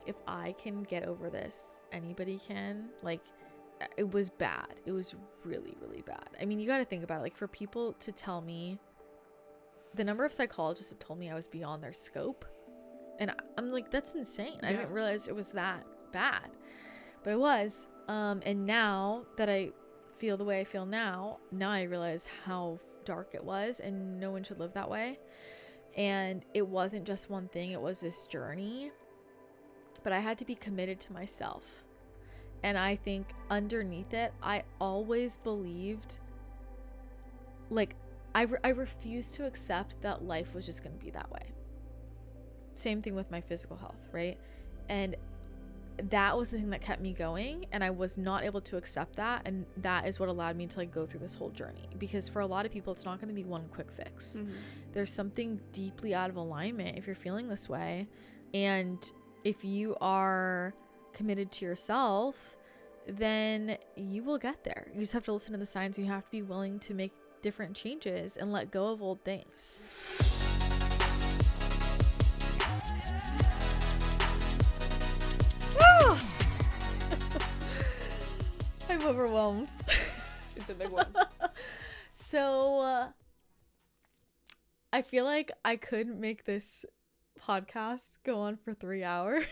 if I can get over this, anybody can. Like, it was bad. It was really, really bad. I mean, you got to think about it. Like, for people to tell me, the number of psychologists that told me I was beyond their scope, and I'm like, that's insane. I didn't realize it was that bad, but it was. And now that I feel the way I feel now I realize how dark it was, and no one should live that way. And it wasn't just one thing, it was this journey, but I had to be committed to myself. And I think underneath it, I always believed, like, I refused to accept that life was just going to be that way. Same thing with my physical health, right? And that was the thing that kept me going, and I was not able to accept that, and that is what allowed me to like go through this whole journey. Because for a lot of people, it's not going to be one quick fix. Mm-hmm. There's something deeply out of alignment if you're feeling this way, and if you are committed to yourself, then you will get there. You just have to listen to the signs, and you have to be willing to make different changes and let go of old things. I'm overwhelmed. It's a big one. So I feel like I could make this podcast go on for 3 hours,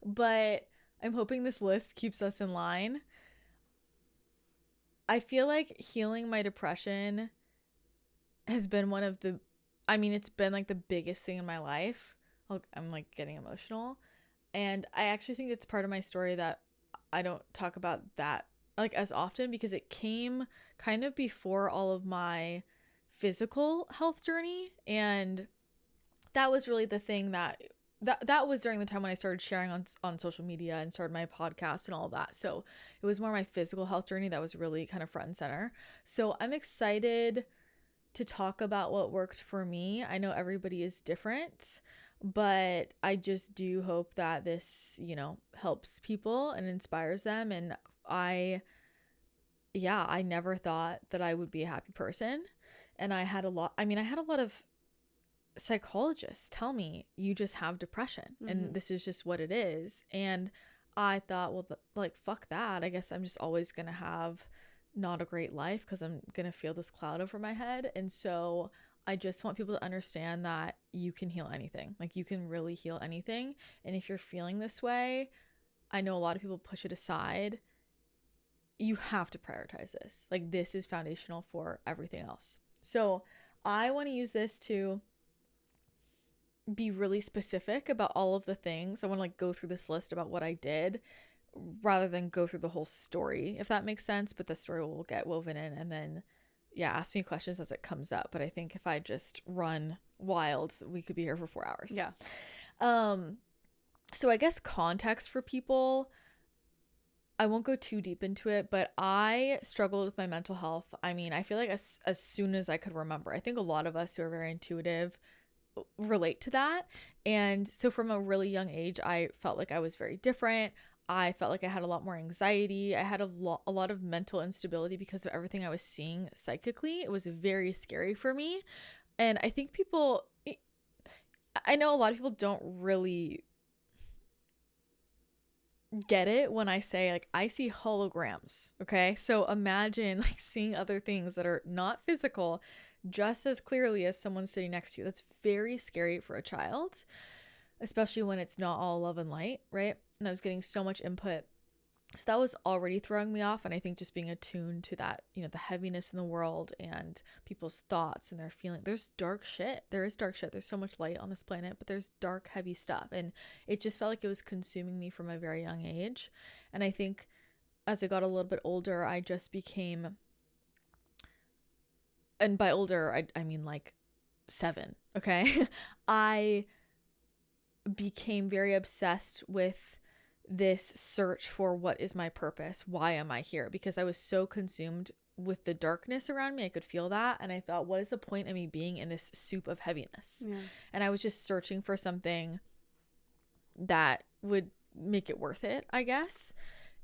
but I'm hoping this list keeps us in line. I feel like healing my depression has been one of the, I mean, it's been like the biggest thing in my life. I'm like getting emotional. And I actually think it's part of my story that I don't talk about that like as often, because it came kind of before all of my physical health journey. And that was really the thing that was during the time when I started sharing on social media and started my podcast and all of that. So it was more my physical health journey that was really kind of front and center. So I'm excited to talk about what worked for me. I know everybody is different, but I just do hope that this, helps people and inspires them. And I never thought that I would be a happy person. And I had a lot of psychologists tell me, you just have depression, mm-hmm. and this is just what it is. And I thought, well, like, fuck that. I guess I'm just always going to have not a great life because I'm going to feel this cloud over my head. And so I just want people to understand that you can heal anything. Like, you can really heal anything. And if you're feeling this way, I know a lot of people push it aside. You have to prioritize this. Like, this is foundational for everything else. So I want to use this to be really specific about all of the things. I want to like go through this list about what I did rather than go through the whole story, if that makes sense. But the story will get woven in, and then ask me questions as it comes up. But I think if I just run wild, we could be here for 4 hours. Yeah. So I guess context for people, I won't go too deep into it, but I struggled with my mental health. I mean, I feel like as soon as I could remember. I think a lot of us who are very intuitive relate to that. And so from a really young age, I felt like I was very different. I felt like I had a lot more anxiety. I had a lot of mental instability because of everything I was seeing psychically. It was very scary for me. And I think I know a lot of people don't really get it when I say, like, I see holograms. Okay. So imagine like seeing other things that are not physical just as clearly as someone sitting next to you. That's very scary for a child, especially when it's not all love and light, right? And I was getting so much input. So that was already throwing me off. And I think just being attuned to that, the heaviness in the world and people's thoughts and their feeling. There's dark shit. There is dark shit. There's so much light on this planet, but there's dark, heavy stuff. And it just felt like it was consuming me from a very young age. And I think as I got a little bit older, I just became, and by older, I mean like 7. Okay. I became very obsessed with this search for what is my purpose? Why am I here? Because I was so consumed with the darkness around me. I could feel that. And I thought, what is the point of me being in this soup of heaviness? Yeah. And I was just searching for something that would make it worth it, I guess.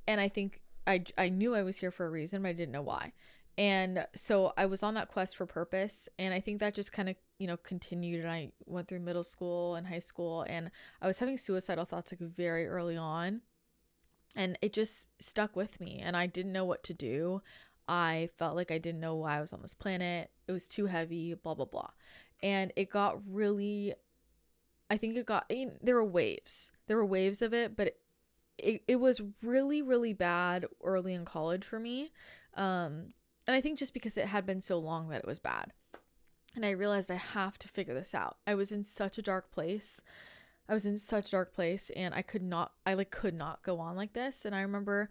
And I think I knew I was here for a reason, but I didn't know why. And so I was on that quest for purpose. And I think that just kind of continued, and I went through middle school and high school, and I was having suicidal thoughts like very early on, and it just stuck with me, and I didn't know what to do. I felt like I didn't know why I was on this planet. It was too heavy, blah, blah, blah. And it got really, I think it got, there were waves. There were waves of it, but it was really, really bad early in college for me. And I think just because it had been so long that it was bad. And I realized I have to figure this out. I was in such a dark place. And I could not go on like this. And I remember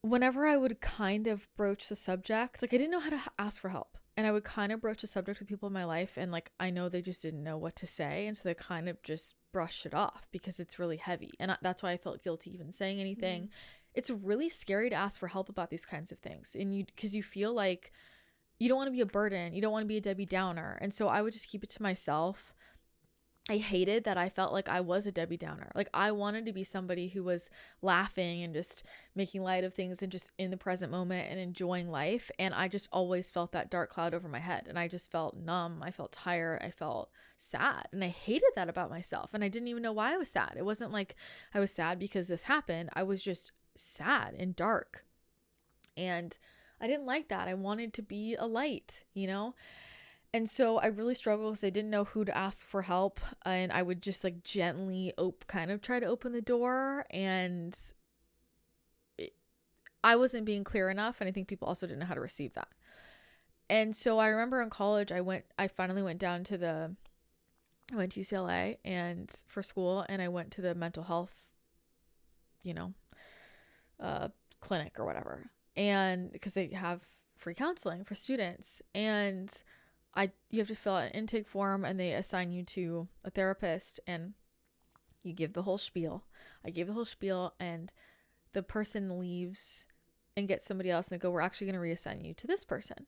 whenever I would kind of broach the subject, like I didn't know how to ask for help. And I would kind of broach the subject with people in my life, and like I know they just didn't know what to say, and so they kind of just brushed it off because it's really heavy. And that's why I felt guilty even saying anything. Mm. It's really scary to ask for help about these kinds of things, and because you feel like you don't want to be a burden, you don't want to be a Debbie Downer. And so I would just keep it to myself. I hated that I felt like I was a Debbie Downer. Like I wanted to be somebody who was laughing and just making light of things and just in the present moment and enjoying life. And I just always felt that dark cloud over my head. And I just felt numb. I felt tired. I felt sad. And I hated that about myself. And I didn't even know why I was sad. It wasn't like I was sad because this happened. I was just sad and dark. And I didn't like that. I wanted to be a light, And so I really struggled because I didn't know who to ask for help. And I would just like gently kind of try to open the door. And I wasn't being clear enough. And I think people also didn't know how to receive that. And so I remember in college, I finally went down to I went to UCLA and for school, and I went to the mental health, clinic or whatever. And because they have free counseling for students, and you have to fill out an intake form, and they assign you to a therapist, and you give the whole spiel. I gave the whole spiel, and the person leaves and gets somebody else, and they go, we're actually going to reassign you to this person.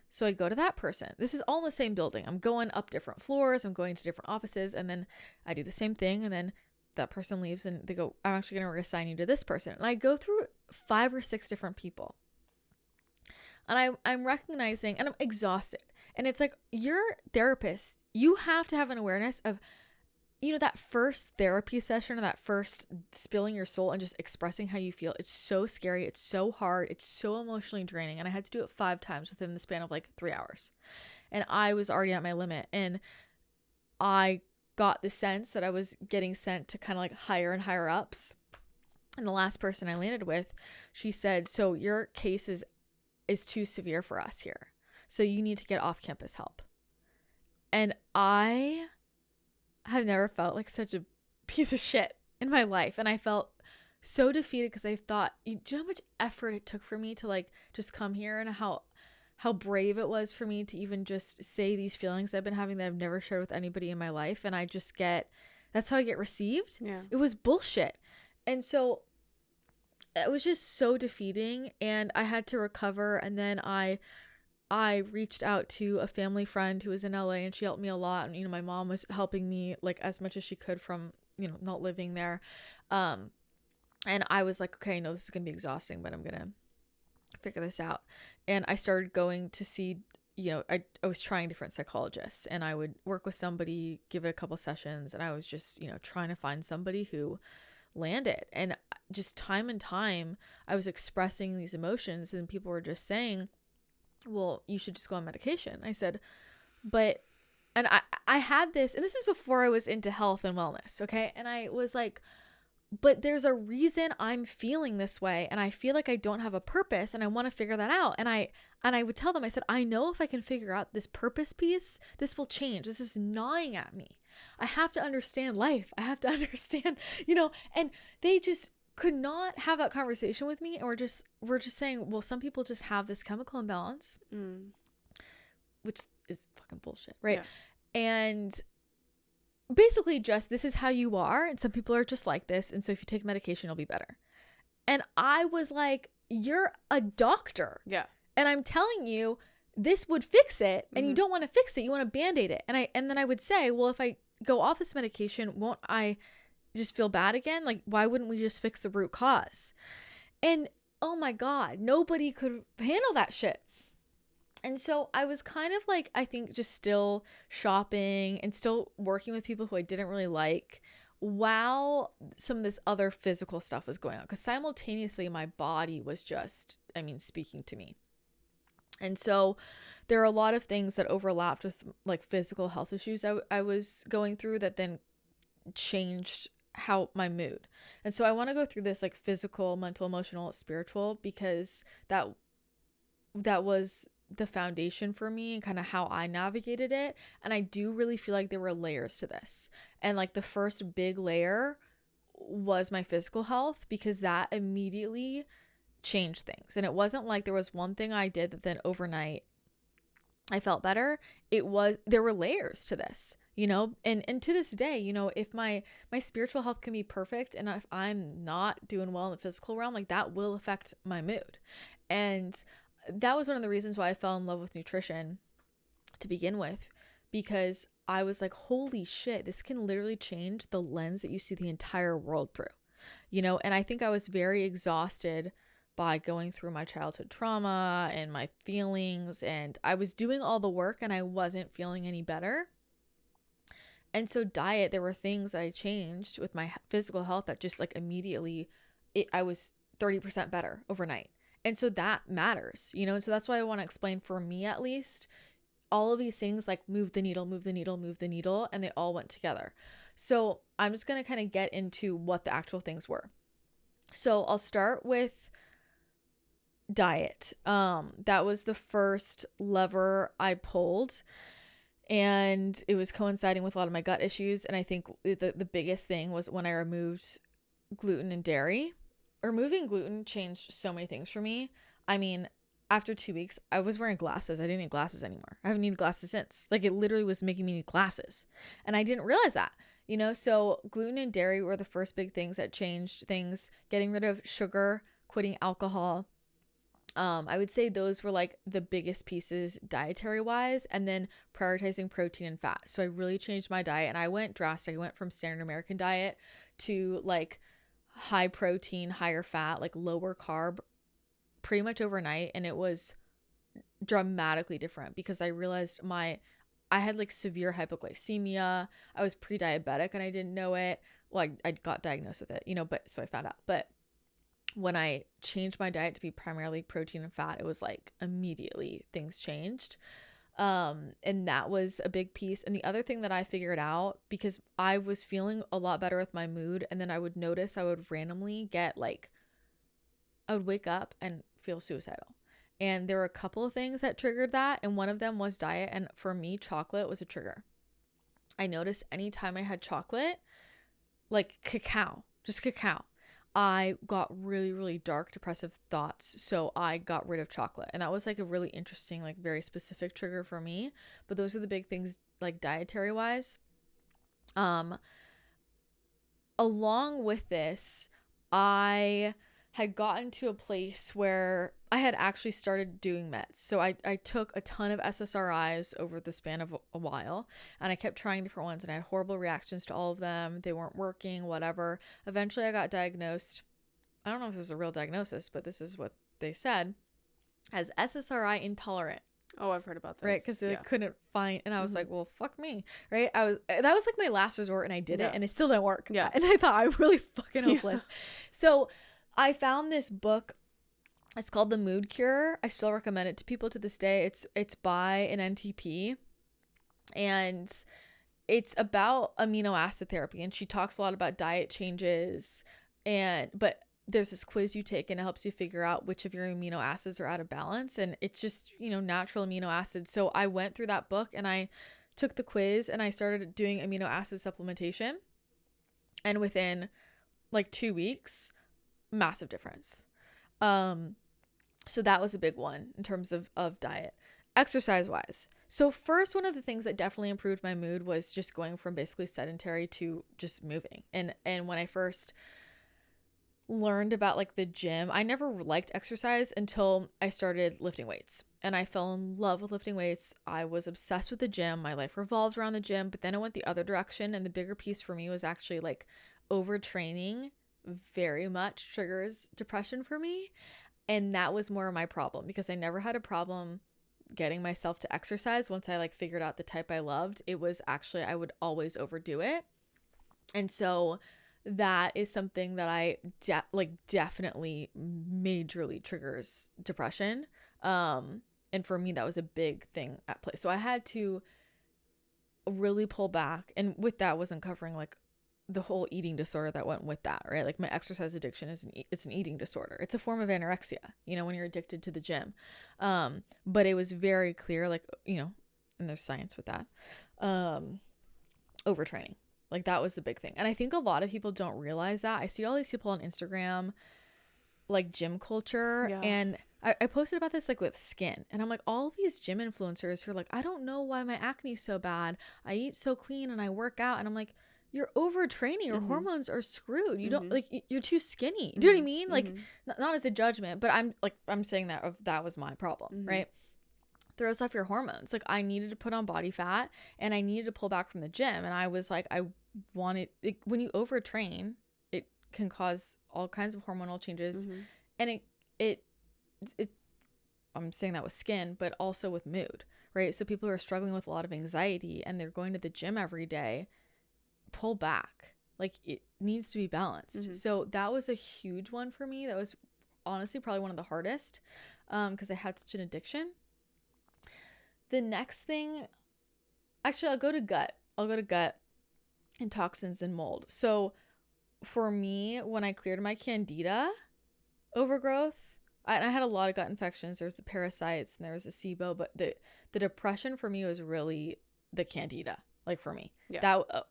So I go to that person. This is all in the same building. I'm going up different floors. I'm going to different offices, and then I do the same thing, and then that person leaves, and they go, I'm actually going to reassign you to this person. And I go through 5 or 6 different people. And I'm recognizing, and I'm exhausted. And it's like, your therapist, you have to have an awareness of, that first therapy session, or that first spilling your soul and just expressing how you feel. It's so scary. It's so hard. It's so emotionally draining. And I had to do it 5 times within the span of like 3 hours. And I was already at my limit. And I got the sense that I was getting sent to kind of like higher and higher ups. And the last person I landed with, she said, so your case is too severe for us here. So you need to get off-campus help. And I have never felt like such a piece of shit in my life. And I felt so defeated because I thought, do you know how much effort it took for me to like just come here, and how brave it was for me to even just say these feelings I've been having that I've never shared with anybody in my life. And that's how I get received. Yeah. It was bullshit. And so it was just so defeating, and I had to recover. And then I reached out to a family friend who was in LA, and she helped me a lot. And, my mom was helping me like as much as she could from, not living there. And I was like, okay, I know this is going to be exhausting, but I'm going to figure this out. And I started going to see, I was trying different psychologists, and I would work with somebody, give it a couple sessions. And I was just, trying to find somebody who landed. And just time and time I was expressing these emotions, and people were just saying, well, you should just go on medication. I said, and I had this, and this is before I was into health and wellness. Okay. And I was like, but there's a reason I'm feeling this way, and I feel like I don't have a purpose, and I want to figure that out. And I would tell them, I said, I know if I can figure out this purpose piece, this will change. This is gnawing at me. I have to understand life. I have to understand, and they just could not have that conversation with me. And we're just saying, well, some people just have this chemical imbalance, which is fucking bullshit. Right. Yeah. And basically just, this is how you are, and some people are just like this, and so if you take medication, you'll be better. And I was like, you're a doctor. Yeah. And I'm telling you, this would fix it, and you don't want to fix it. You want to band-aid it. And then I would say, well, if I go off this medication, won't I just feel bad again? Like, why wouldn't we just fix the root cause? And oh my God, nobody could handle that shit. And so I was kind of like, I think just still shopping and still working with people who I didn't really like while some of this other physical stuff was going on. Because simultaneously, my body was just, I mean, speaking to me. And so there are a lot of things that overlapped with like physical health issues I was going through that then changed how my mood. And so I want to go through this like physical, mental, emotional, spiritual, because that was the foundation for me and kind of how I navigated it. And I do really feel like there were layers to this. And like the first big layer was my physical health, because that immediately changed things. And it wasn't like there was one thing I did that then overnight I felt better. There were layers to this, and to this day, if my spiritual health can be perfect and if I'm not doing well in the physical realm, like that will affect my mood. And that was one of the reasons why I fell in love with nutrition to begin with, because I was like, holy shit, this can literally change the lens that you see the entire world through, and I think I was very exhausted by going through my childhood trauma and my feelings, and I was doing all the work and I wasn't feeling any better. And so diet, there were things that I changed with my physical health that just like immediately I was 30% better overnight. And so that matters, and so that's why I want to explain, for me at least, all of these things like move the needle, move the needle, move the needle, and they all went together. So I'm just going to kind of get into what the actual things were. So I'll start with diet. That was the first lever I pulled, and it was coinciding with a lot of my gut issues. And I think the biggest thing was when I removed gluten and dairy. Removing gluten changed so many things for me. I mean, after 2 weeks, I was wearing glasses. I didn't need glasses anymore. I haven't needed glasses since. Like, it literally was making me need glasses. And I didn't realize that, So gluten and dairy were the first big things that changed things. Getting rid of sugar, quitting alcohol. I would say those were like the biggest pieces dietary wise, and then prioritizing protein and fat. So I really changed my diet, and I went drastic. I went from standard American diet to like high protein, higher fat, like lower carb pretty much overnight. And it was dramatically different because I realized I had like severe hypoglycemia. I was pre-diabetic and I didn't know it. Well, I got diagnosed with it, but so I found out. But when I changed my diet to be primarily protein and fat, it was like immediately things changed. And that was a big piece. And the other thing that I figured out, because I was feeling a lot better with my mood, and then I would notice I would randomly get like, I would wake up and feel suicidal. And there were a couple of things that triggered that. And one of them was diet. And for me, chocolate was a trigger. I noticed anytime I had chocolate, like just cacao, I got really, really dark, depressive thoughts. So I got rid of chocolate. And that was like a really interesting, like very specific trigger for me. But those are the big things, like dietary wise. Along with this, I had gotten to a place where I had actually started doing meds. So I took a ton of SSRIs over the span of a while, and I kept trying different ones, and I had horrible reactions to all of them. They weren't working, whatever. Eventually I got diagnosed. I don't know if this is a real diagnosis, but this is what they said, as SSRI intolerant. Oh, I've heard about this. Right, because they couldn't find, and I was like, well, fuck me, right? That was like my last resort, and I did it, and it still didn't work. Yeah. And I thought, I'm really fucking hopeless. So I found this book. It's called The Mood Cure. I still recommend it to people to this day. It's by an NTP, and it's about amino acid therapy, and she talks a lot about diet changes, but there's this quiz you take, and it helps you figure out which of your amino acids are out of balance, and it's just, natural amino acids. So I went through that book, and I took the quiz, and I started doing amino acid supplementation, and within like 2 weeks, massive difference. So that was a big one in terms of diet. Exercise wise, so first, one of the things that definitely improved my mood was just going from basically sedentary to just moving. And when I first learned about like the gym, I never liked exercise until I started lifting weights, and I fell in love with lifting weights. I was obsessed with the gym. My life revolved around the gym, but then I went the other direction, and the bigger piece for me was actually like overtraining very much triggers depression for me. And that was more of my problem, because I never had a problem getting myself to exercise, once I like figured out the type I loved, it was actually, I would always overdo it. And so that is something that I definitely majorly triggers depression. And for me, that was a big thing at play. So I had to really pull back. And with that, wasn't covering like the whole eating disorder that went with that, right? Like my exercise addiction is it's an eating disorder. It's a form of anorexia, you know, when you're addicted to the gym. But it was very clear, like, you know, and there's science with that. Overtraining. Like that was the big thing. And I think a lot of people don't realize that. I see all these people on Instagram, like gym culture. Yeah. And I posted about this like with skin. And I'm like, all of these gym influencers who are like, I don't know why my acne is so bad. I eat so clean and I work out. And I'm like, you're overtraining. Your hormones are screwed. You don't like, you're too skinny. Do you know what I mean? Like not as a judgment, but I'm saying that was my problem, right? Throws off your hormones. Like I needed to put on body fat and I needed to pull back from the gym. And I was like, I wanted when you overtrain, it can cause all kinds of hormonal changes. And it I'm saying that with skin, but also with mood, right? So people who are struggling with a lot of anxiety and they're going to the gym every day, pull back. Like it needs to be balanced. So that was a huge one for me. That was honestly probably one of the hardest because I had such an addiction. The next thing, actually, I'll go to gut and toxins and mold. So for me, when I cleared my candida overgrowth, I had a lot of gut infections. There was the parasites and there was the SIBO, but the depression for me was really the candida, like for me. Yeah. That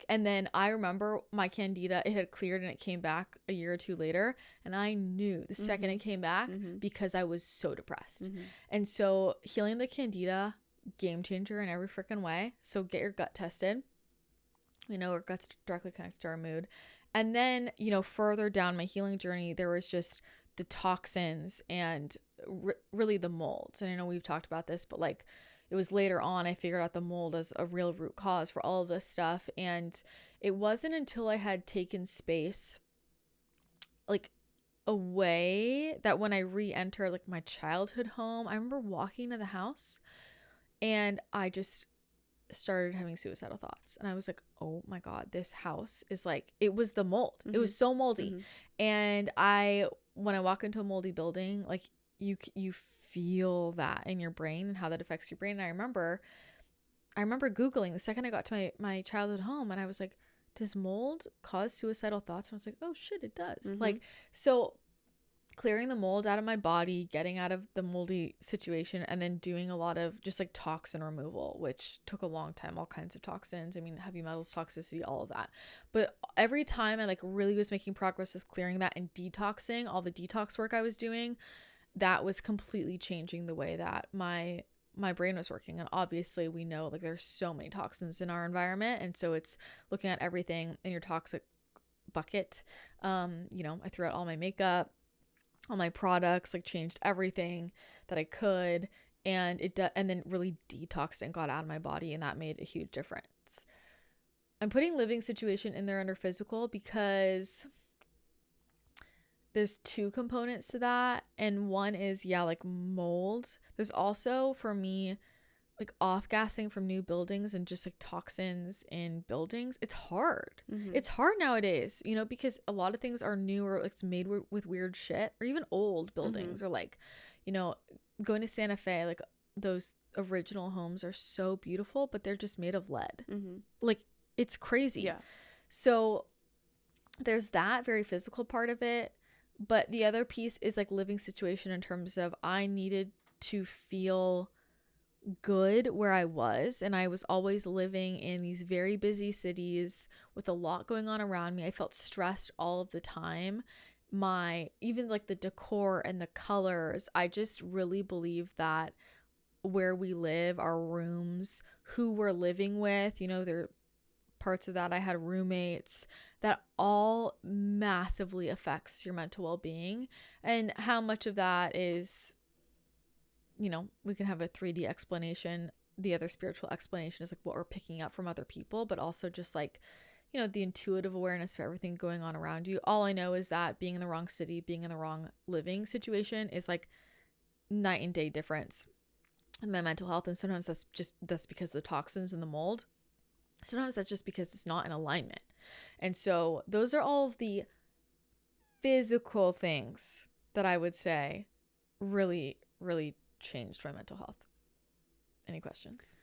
and then I remember my candida, it had cleared and it came back a year or two later. And I knew the second it came back because I was so depressed. And so healing the candida, game changer in every freaking way. So get your gut tested. We know our gut's directly connected to our mood. And then, you know, further down my healing journey, there was just the toxins and really the molds. And I know we've talked about this, but like, it was later on I figured out the mold as a real root cause for all of this stuff. And it wasn't until I had taken space like away that when I re-entered like my childhood home, I remember walking to the house and I just started having suicidal thoughts. And I was like, oh my God, this house is like, it was the mold. It was so moldy. And when I walk into a moldy building, like you feel that in your brain and how that affects your brain. And I remember Googling the second I got to my childhood home and I was like, does mold cause suicidal thoughts? And I was like, oh shit, it does. Like, so clearing the mold out of my body, getting out of the moldy situation, and then doing a lot of just like toxin removal, which took a long time, all kinds of toxins. I mean, heavy metals, toxicity, all of that. But every time I like really was making progress with clearing that and detoxing, all the detox work I was doing, that was completely changing the way that my brain was working. And obviously we know like there's so many toxins in our environment. And so it's looking at everything in your toxic bucket. You know, I threw out all my makeup, all my products, like changed everything that I could. And and then really detoxed and got out of my body. And that made a huge difference. I'm putting living situation in there under physical because there's two components to that. And one is, like mold. There's also, for me, like off-gassing from new buildings and just like toxins in buildings. It's hard. It's hard nowadays, you know, because a lot of things are new or it's made with weird shit, or even old buildings or like, you know, going to Santa Fe, like those original homes are so beautiful, but they're just made of lead. Like it's crazy. Yeah. So there's that very physical part of it. But the other piece is like living situation in terms of I needed to feel good where I was. And I was always living in these very busy cities with a lot going on around me. I felt stressed all of the time. Even like the decor and the colors, I just really believe that where we live, our rooms, who we're living with, you know, there parts of that. I had roommates. That all massively affects your mental well-being. And how much of that is, you know, we can have a 3D explanation. The other spiritual explanation is like what we're picking up from other people, but also just like, you know, the intuitive awareness of everything going on around you. All I know is that being in the wrong city, being in the wrong living situation is like night and day difference my mental health. And sometimes that's because of the toxins and the mold. Sometimes that's just because it's not in alignment. And so those are all of the physical things that I would say really, really changed my mental health. Any questions?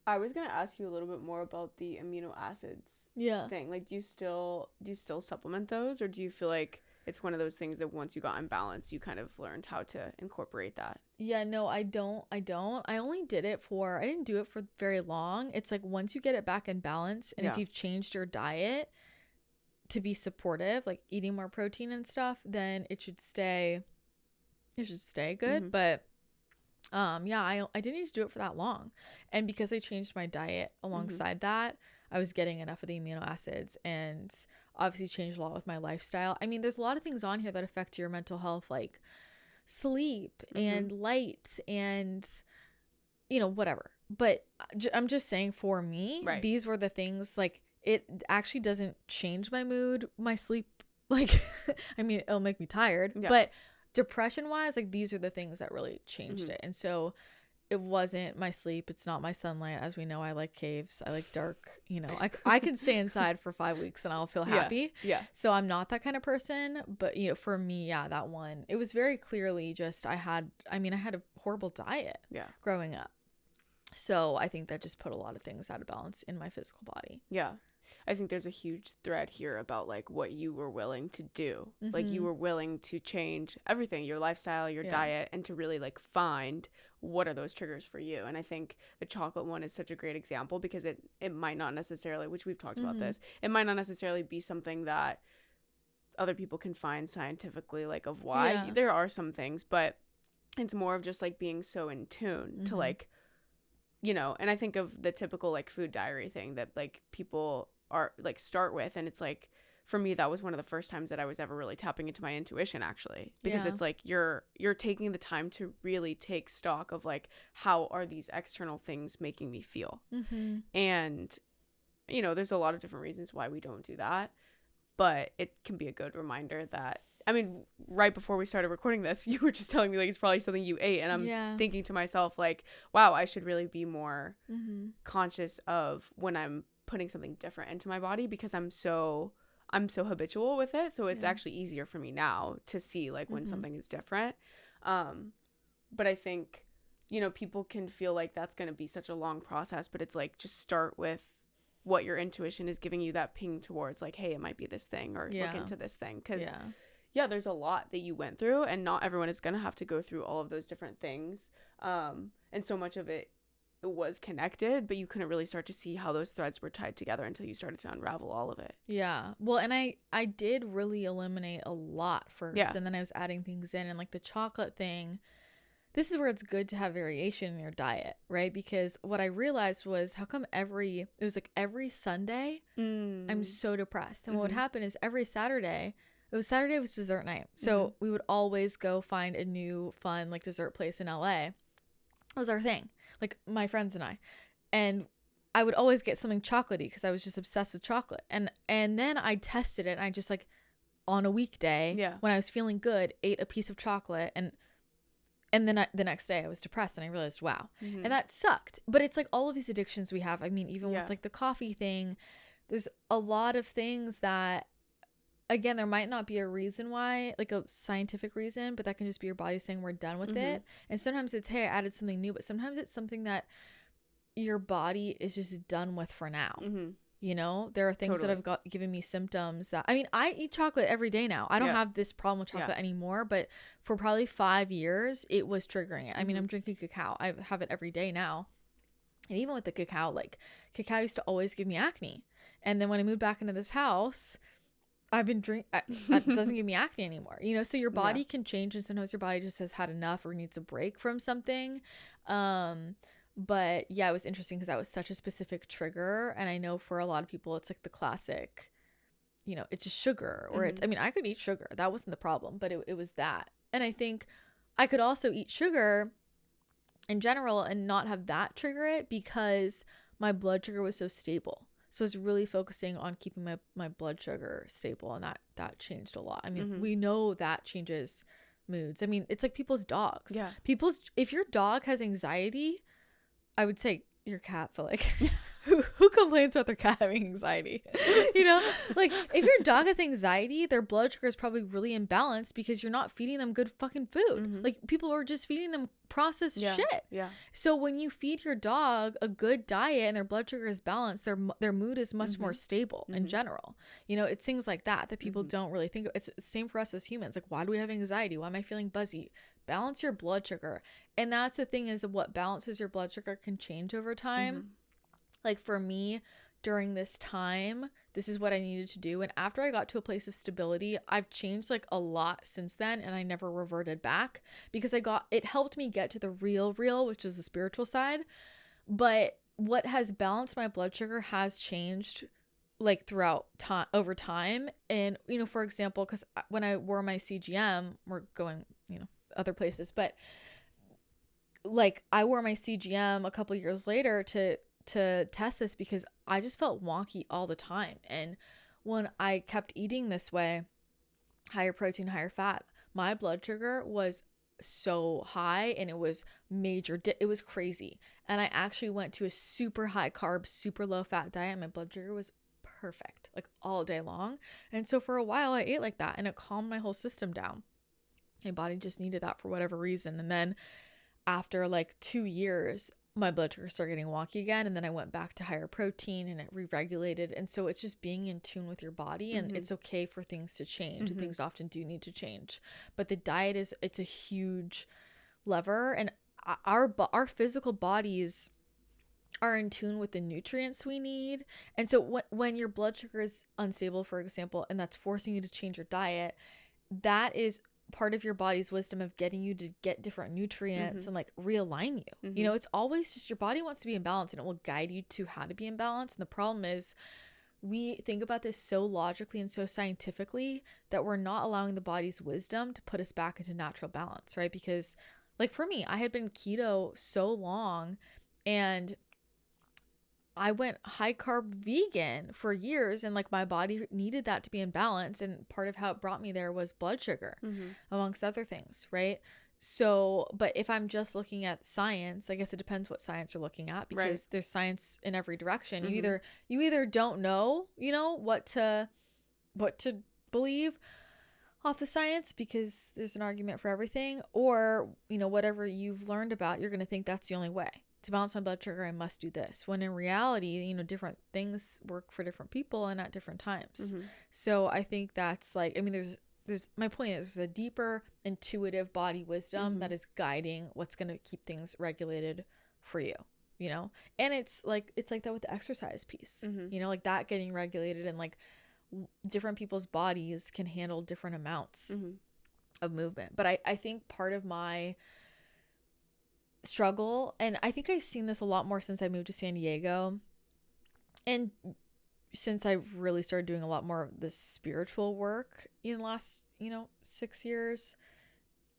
I was gonna ask you a little bit more about the amino acids thing. Like, do you still supplement those, or do you feel like it's one of those things that once you got in balance, you kind of learned how to incorporate that? Yeah, no, I don't. I only did it I didn't do it for very long. It's like once you get it back in balance, and if you've changed your diet to be supportive, like eating more protein and stuff, then it should stay good. But I didn't need to do it for that long. And because I changed my diet alongside that, I was getting enough of the amino acids, and obviously changed a lot with my lifestyle. I mean, there's a lot of things on here that affect your mental health, like sleep and light and, whatever. But I'm just saying, for me, these were the things. Like, it actually doesn't change my mood, my sleep. Like, I mean, it'll make me tired, but depression wise, like, these are the things that really changed it. And so it wasn't my sleep, it's not my sunlight. As we know, I like caves, I like dark, I can stay inside for 5 weeks and I'll feel happy. So I'm not that kind of person. But for me, that one, it was very clearly just I had a horrible diet growing up. So I think that just put a lot of things out of balance in my physical body. I think there's a huge thread here about like what you were willing to do. Like, you were willing to change everything, your lifestyle, your diet, and to really like find what are those triggers for you. And I think the chocolate one is such a great example, because it might not necessarily, which we've talked about this, it might not necessarily be something that other people can find scientifically, like, of why. There are some things, but it's more of just like being so in tune to like, and I think of the typical like food diary thing that like people are like start with, and it's like, for me, that was one of the first times that I was ever really tapping into my intuition, actually, because it's like you're taking the time to really take stock of like, how are these external things making me feel? And there's a lot of different reasons why we don't do that, but it can be a good reminder that, I mean, right before we started recording this, you were just telling me like it's probably something you ate, and I'm thinking to myself like, wow, I should really be more conscious of when I'm putting something different into my body, because I'm so habitual with it. So it's actually easier for me now to see like when something is different. But I think, people can feel like that's going to be such a long process, but it's like, just start with what your intuition is giving you that ping towards, like, hey, it might be this thing, or look into this thing. Because there's a lot that you went through, and not everyone is going to have to go through all of those different things. And so much of it was connected, but you couldn't really start to see how those threads were tied together until you started to unravel all of it. Well, and I did really eliminate a lot first, and then I was adding things in, and like the chocolate thing, this is where it's good to have variation in your diet, right? Because what I realized was, how come every Sunday I'm so depressed, and what would happen is every Saturday was dessert night, so we would always go find a new fun like dessert place in LA. It was our thing, like my friends and I, and I would always get something chocolatey because I was just obsessed with chocolate. And then I tested it, and I just like, on a weekday when I was feeling good, ate a piece of chocolate, and then the next day I was depressed, and I realized, wow. And that sucked. But it's like all of these addictions we have. I mean, even with like the coffee thing, there's a lot of things that, again, there might not be a reason why, like a scientific reason, but that can just be your body saying we're done with it. And sometimes it's, hey, I added something new, but sometimes it's something that your body is just done with for now. There are things that have given me symptoms that, I mean, I eat chocolate every day now. I don't have this problem with chocolate anymore, but for probably 5 years, it was triggering it. I mean, I'm drinking cacao. I have it every day now. And even with the cacao, like, cacao used to always give me acne. And then when I moved back into this house, I've been it doesn't give me acne anymore, so your body can change, and sometimes your body just has had enough or needs a break from something. But it was interesting because that was such a specific trigger. And I know for a lot of people, it's like the classic, it's just sugar, or it's, I mean, I could eat sugar. That wasn't the problem, but it was that. And I think I could also eat sugar in general and not have that trigger it, because my blood sugar was so stable. So I was really focusing on keeping my blood sugar stable, and that changed a lot. I mean, we know that changes moods. I mean, it's like people's dogs. Yeah. If your dog has anxiety, I would say your cat, but like who complains about their cat having anxiety? You know, like if your dog has anxiety, their blood sugar is probably really imbalanced because you're not feeding them good fucking food. Like people are just feeding them processed shit. Yeah. So when you feed your dog a good diet and their blood sugar is balanced, their mood is much more stable in general. You know, it's things like that people don't really think of. It's the same for us as humans. Like, why do we have anxiety? Why am I feeling buzzy? Balance your blood sugar. And that's the thing, is what balances your blood sugar can change over time. Like for me, during this time, this is what I needed to do. And after I got to a place of stability, I've changed like a lot since then, and I never reverted back because it helped me get to the real, which is the spiritual side. But what has balanced my blood sugar has changed like throughout time, over time. And, you know, for example, because when I wore my CGM, we're going, you know, other places, but like I wore my CGM a couple years later to test this because I just felt wonky all the time. And when I kept eating this way, higher protein, higher fat, my blood sugar was so high and it was it was crazy. And I actually went to a super high carb, super low fat diet. My blood sugar was perfect, like all day long. And so for a while I ate like that, and it calmed my whole system down. My body just needed that for whatever reason. And then after like 2 years, my blood sugar started getting wonky again, and then I went back to higher protein and it re-regulated. And so it's just being in tune with your body, and it's okay for things to change. Things often do need to change, but the diet it's a huge lever, and our physical bodies are in tune with the nutrients we need. And so when your blood sugar is unstable, for example, and that's forcing you to change your diet, that is part of your body's wisdom of getting you to get different nutrients and like realign you. You know, it's always just your body wants to be in balance, and it will guide you to how to be in balance. And the problem is we think about this so logically and so scientifically that we're not allowing the body's wisdom to put us back into natural balance, right? Because like for me, I had been keto so long, and I went high carb vegan for years, and like my body needed that to be in balance. And part of how it brought me there was blood sugar, amongst other things, right? So, but if I'm just looking at science, I guess it depends what science you're looking at, because there's science in every direction. You either don't know, you know, what to believe off the science because there's an argument for everything, or, you know, whatever you've learned about, you're going to think that's the only way. To balance my blood sugar, I must do this. When in reality, you know, different things work for different people and at different times. So I think that's like, I mean, there's my point is there's a deeper intuitive body wisdom that is guiding what's going to keep things regulated for you, you know? And it's like that with the exercise piece, you know, like that getting regulated, and like different people's bodies can handle different amounts of movement. But I think part of my struggle, and I think I've seen this a lot more since I moved to San Diego, and since I really started doing a lot more of this spiritual work in the last, you know, 6 years,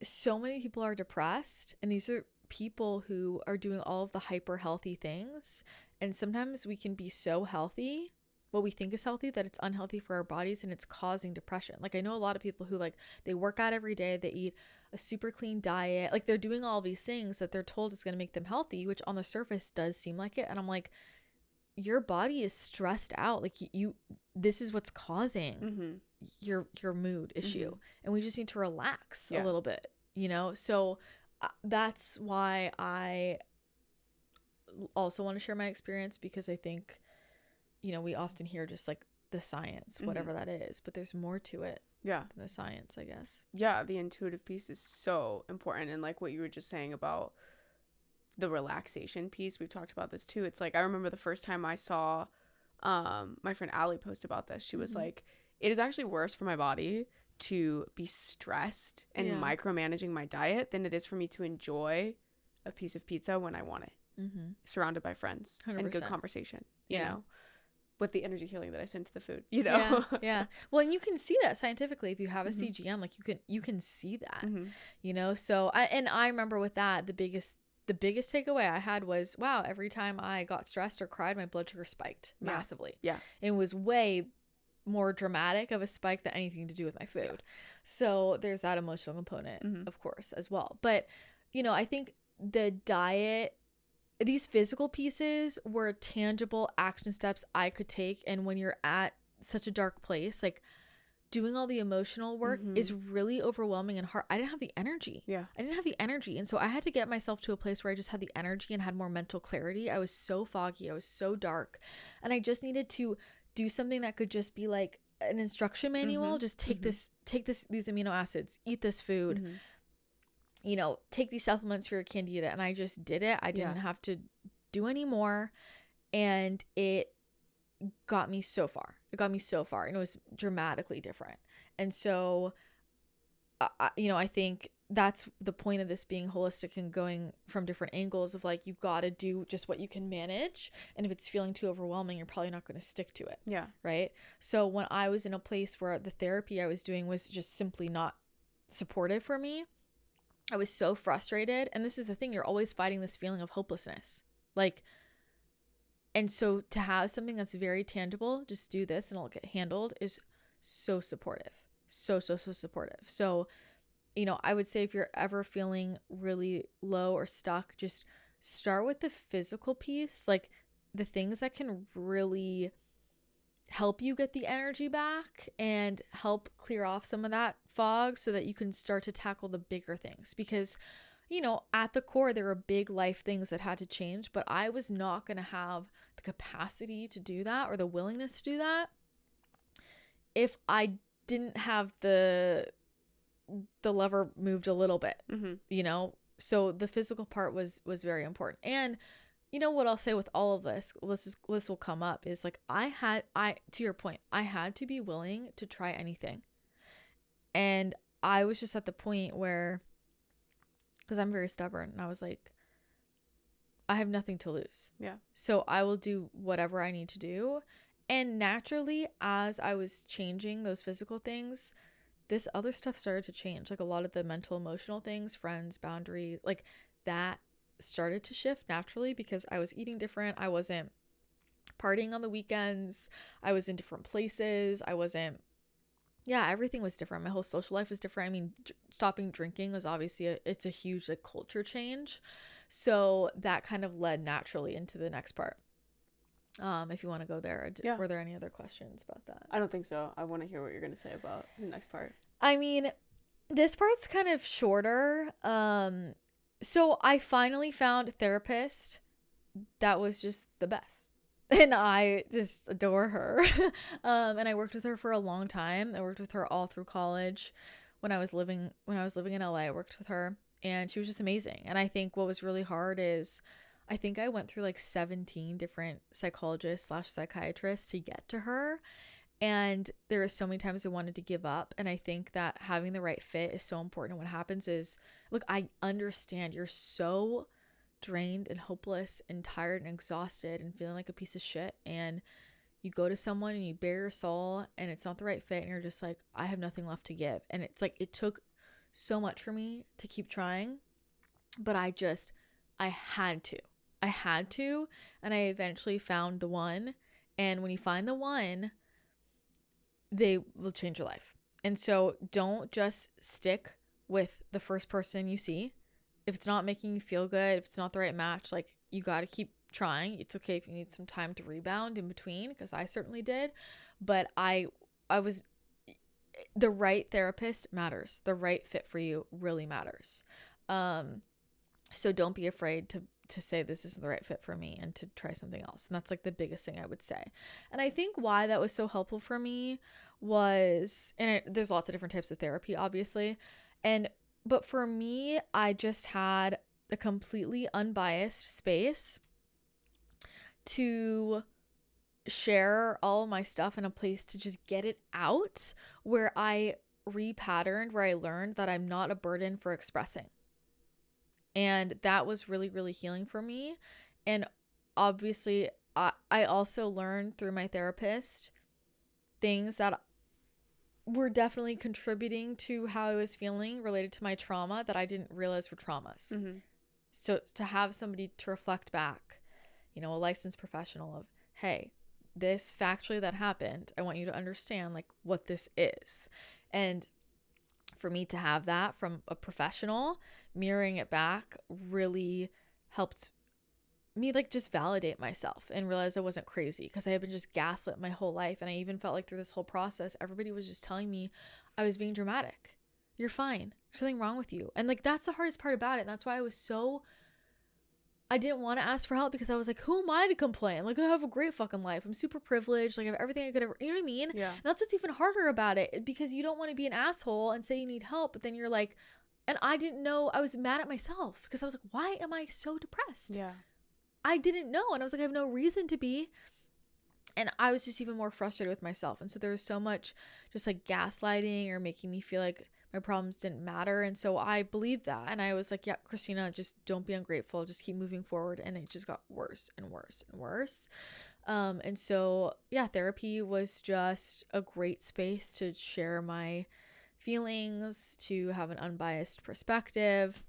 so many people are depressed, and these are people who are doing all of the hyper healthy things. And sometimes we can be so healthy, what we think is healthy, that it's unhealthy for our bodies, and it's causing depression. Like I know a lot of people who like they work out every day, they eat a super clean diet, like they're doing all these things that they're told is going to make them healthy, which on the surface does seem like it. And I'm like, your body is stressed out. Like this is what's causing your mood issue, and we just need to relax a little bit, you know? So that's why I also want to share my experience, because I think, you know, we often hear just like the science, whatever that is, but there's more to it than the science, I guess. Yeah, the intuitive piece is so important. And like what you were just saying about the relaxation piece, we've talked about this too. It's like I remember the first time I saw my friend Allie post about this. She was like, it is actually worse for my body to be stressed and micromanaging my diet than it is for me to enjoy a piece of pizza when I want it, surrounded by friends 100%. And good conversation, you know, with the energy healing that I send to the food, you know? Yeah. Well, and you can see that scientifically if you have a CGM, like you can see that, you know? So I remember with that, the biggest takeaway I had was, wow, every time I got stressed or cried, my blood sugar spiked massively. Yeah. It was way more dramatic of a spike than anything to do with my food. Yeah. So there's that emotional component, of course, as well. But, you know, I think the diet, these physical pieces were tangible action steps I could take. And when you're at such a dark place, like doing all the emotional work is really overwhelming and hard. I didn't have the energy. Yeah. I didn't have the energy. And so I had to get myself to a place where I just had the energy and had more mental clarity. I was so foggy. I was so dark. And I just needed to do something that could just be like an instruction manual. Just take these amino acids, eat this food, you know, take these supplements for your candida. And I just did it. I didn't have to do any more. And it got me so far. It got me so far, and it was dramatically different. And so, you know, I think that's the point of this being holistic and going from different angles of like, you've got to do just what you can manage. And if it's feeling too overwhelming, you're probably not going to stick to it. Yeah. Right. So when I was in a place where the therapy I was doing was just simply not supportive for me, I was so frustrated. And this is the thing, you're always fighting this feeling of hopelessness. Like, and so to have something that's very tangible, just do this and it'll get handled, is so supportive. So supportive. So, you know, I would say if you're ever feeling really low or stuck, just start with the physical piece, like the things that can really help you get the energy back and help clear off some of that fog so that you can start to tackle the bigger things. Because, you know, at the core, there were big life things that had to change, but I was not going to have the capacity to do that or the willingness to do that if I didn't have the lever moved a little bit, you know? So the physical part was very important. And you know what I'll say with all of this will come up is like, to your point, I had to be willing to try anything. And I was just at the point where, because I'm very stubborn, and I was like, I have nothing to lose. Yeah. So I will do whatever I need to do. And naturally, as I was changing those physical things, this other stuff started to change. Like a lot of the mental, emotional things, friends, boundaries, like that started to shift naturally because I was eating different. I wasn't partying on the weekends. I was in different places. Everything was different. My whole social life was different. I mean, stopping drinking was obviously it's a huge like culture change. So that kind of led naturally into the next part. If you want to go there, were there any other questions about that? I don't think so. I want to hear what you're going to say about the next part. I mean, this part's kind of shorter. So I finally found a therapist that was just the best. And I just adore her. And I worked with her for a long time. I worked with her all through college. When I was living in LA, I worked with her, and she was just amazing. And I think what was really hard is I think I went through like 17 different psychologists / psychiatrists to get to her. And there were so many times I wanted to give up. And I think that having the right fit is so important. And what happens is, look, I understand you're so drained and hopeless and tired and exhausted and feeling like a piece of shit, and you go to someone and you bare your soul and it's not the right fit, and you're just like, I have nothing left to give. And it's like, it took so much for me to keep trying, but I had to, and I eventually found the one. And when you find the one, they will change your life. And so don't just stick with the first person you see. If it's not making you feel good, if it's not the right match, like, you got to keep trying. It's okay if you need some time to rebound in between, because I certainly did. But I was, the right therapist matters. The right fit for you really matters. So don't be afraid to say this isn't the right fit for me and to try something else. And that's like the biggest thing I would say. And I think why that was so helpful for me was, there's lots of different types of therapy, obviously. But for me, I just had a completely unbiased space to share all of my stuff in a place to just get it out, where I repatterned, where I learned that I'm not a burden for expressing. And that was really, really healing for me. And obviously, I also learned through my therapist things that were definitely contributing to how I was feeling related to my trauma that I didn't realize were traumas. So to have somebody to reflect back, a licensed professional, of, hey, this factually that happened. I want you to understand like what this is. And for me to have that from a professional mirroring it back really helped me like just validate myself and realize I wasn't crazy, because I had been just gaslit my whole life. And I even felt like through this whole process, everybody was just telling me I was being dramatic. You're fine. There's something wrong with you. And like, that's the hardest part about it. And that's why I didn't want to ask for help, because I was like, who am I to complain? Like, I have a great fucking life. I'm super privileged. Like, I have everything I could ever, you know what I mean? Yeah. And that's what's even harder about it, because you don't want to be an asshole and say you need help, but then you're like, and I didn't know, I was mad at myself because I was like, why am I so depressed? Yeah. I didn't know. And I was like, I have no reason to be. And I was just even more frustrated with myself. And so there was so much just like gaslighting or making me feel like my problems didn't matter. And so I believed that. And I was like, yeah, Christina, just don't be ungrateful. Just keep moving forward. And it just got worse and worse and worse. And so, yeah, therapy was just a great space to share my feelings, to have an unbiased perspective,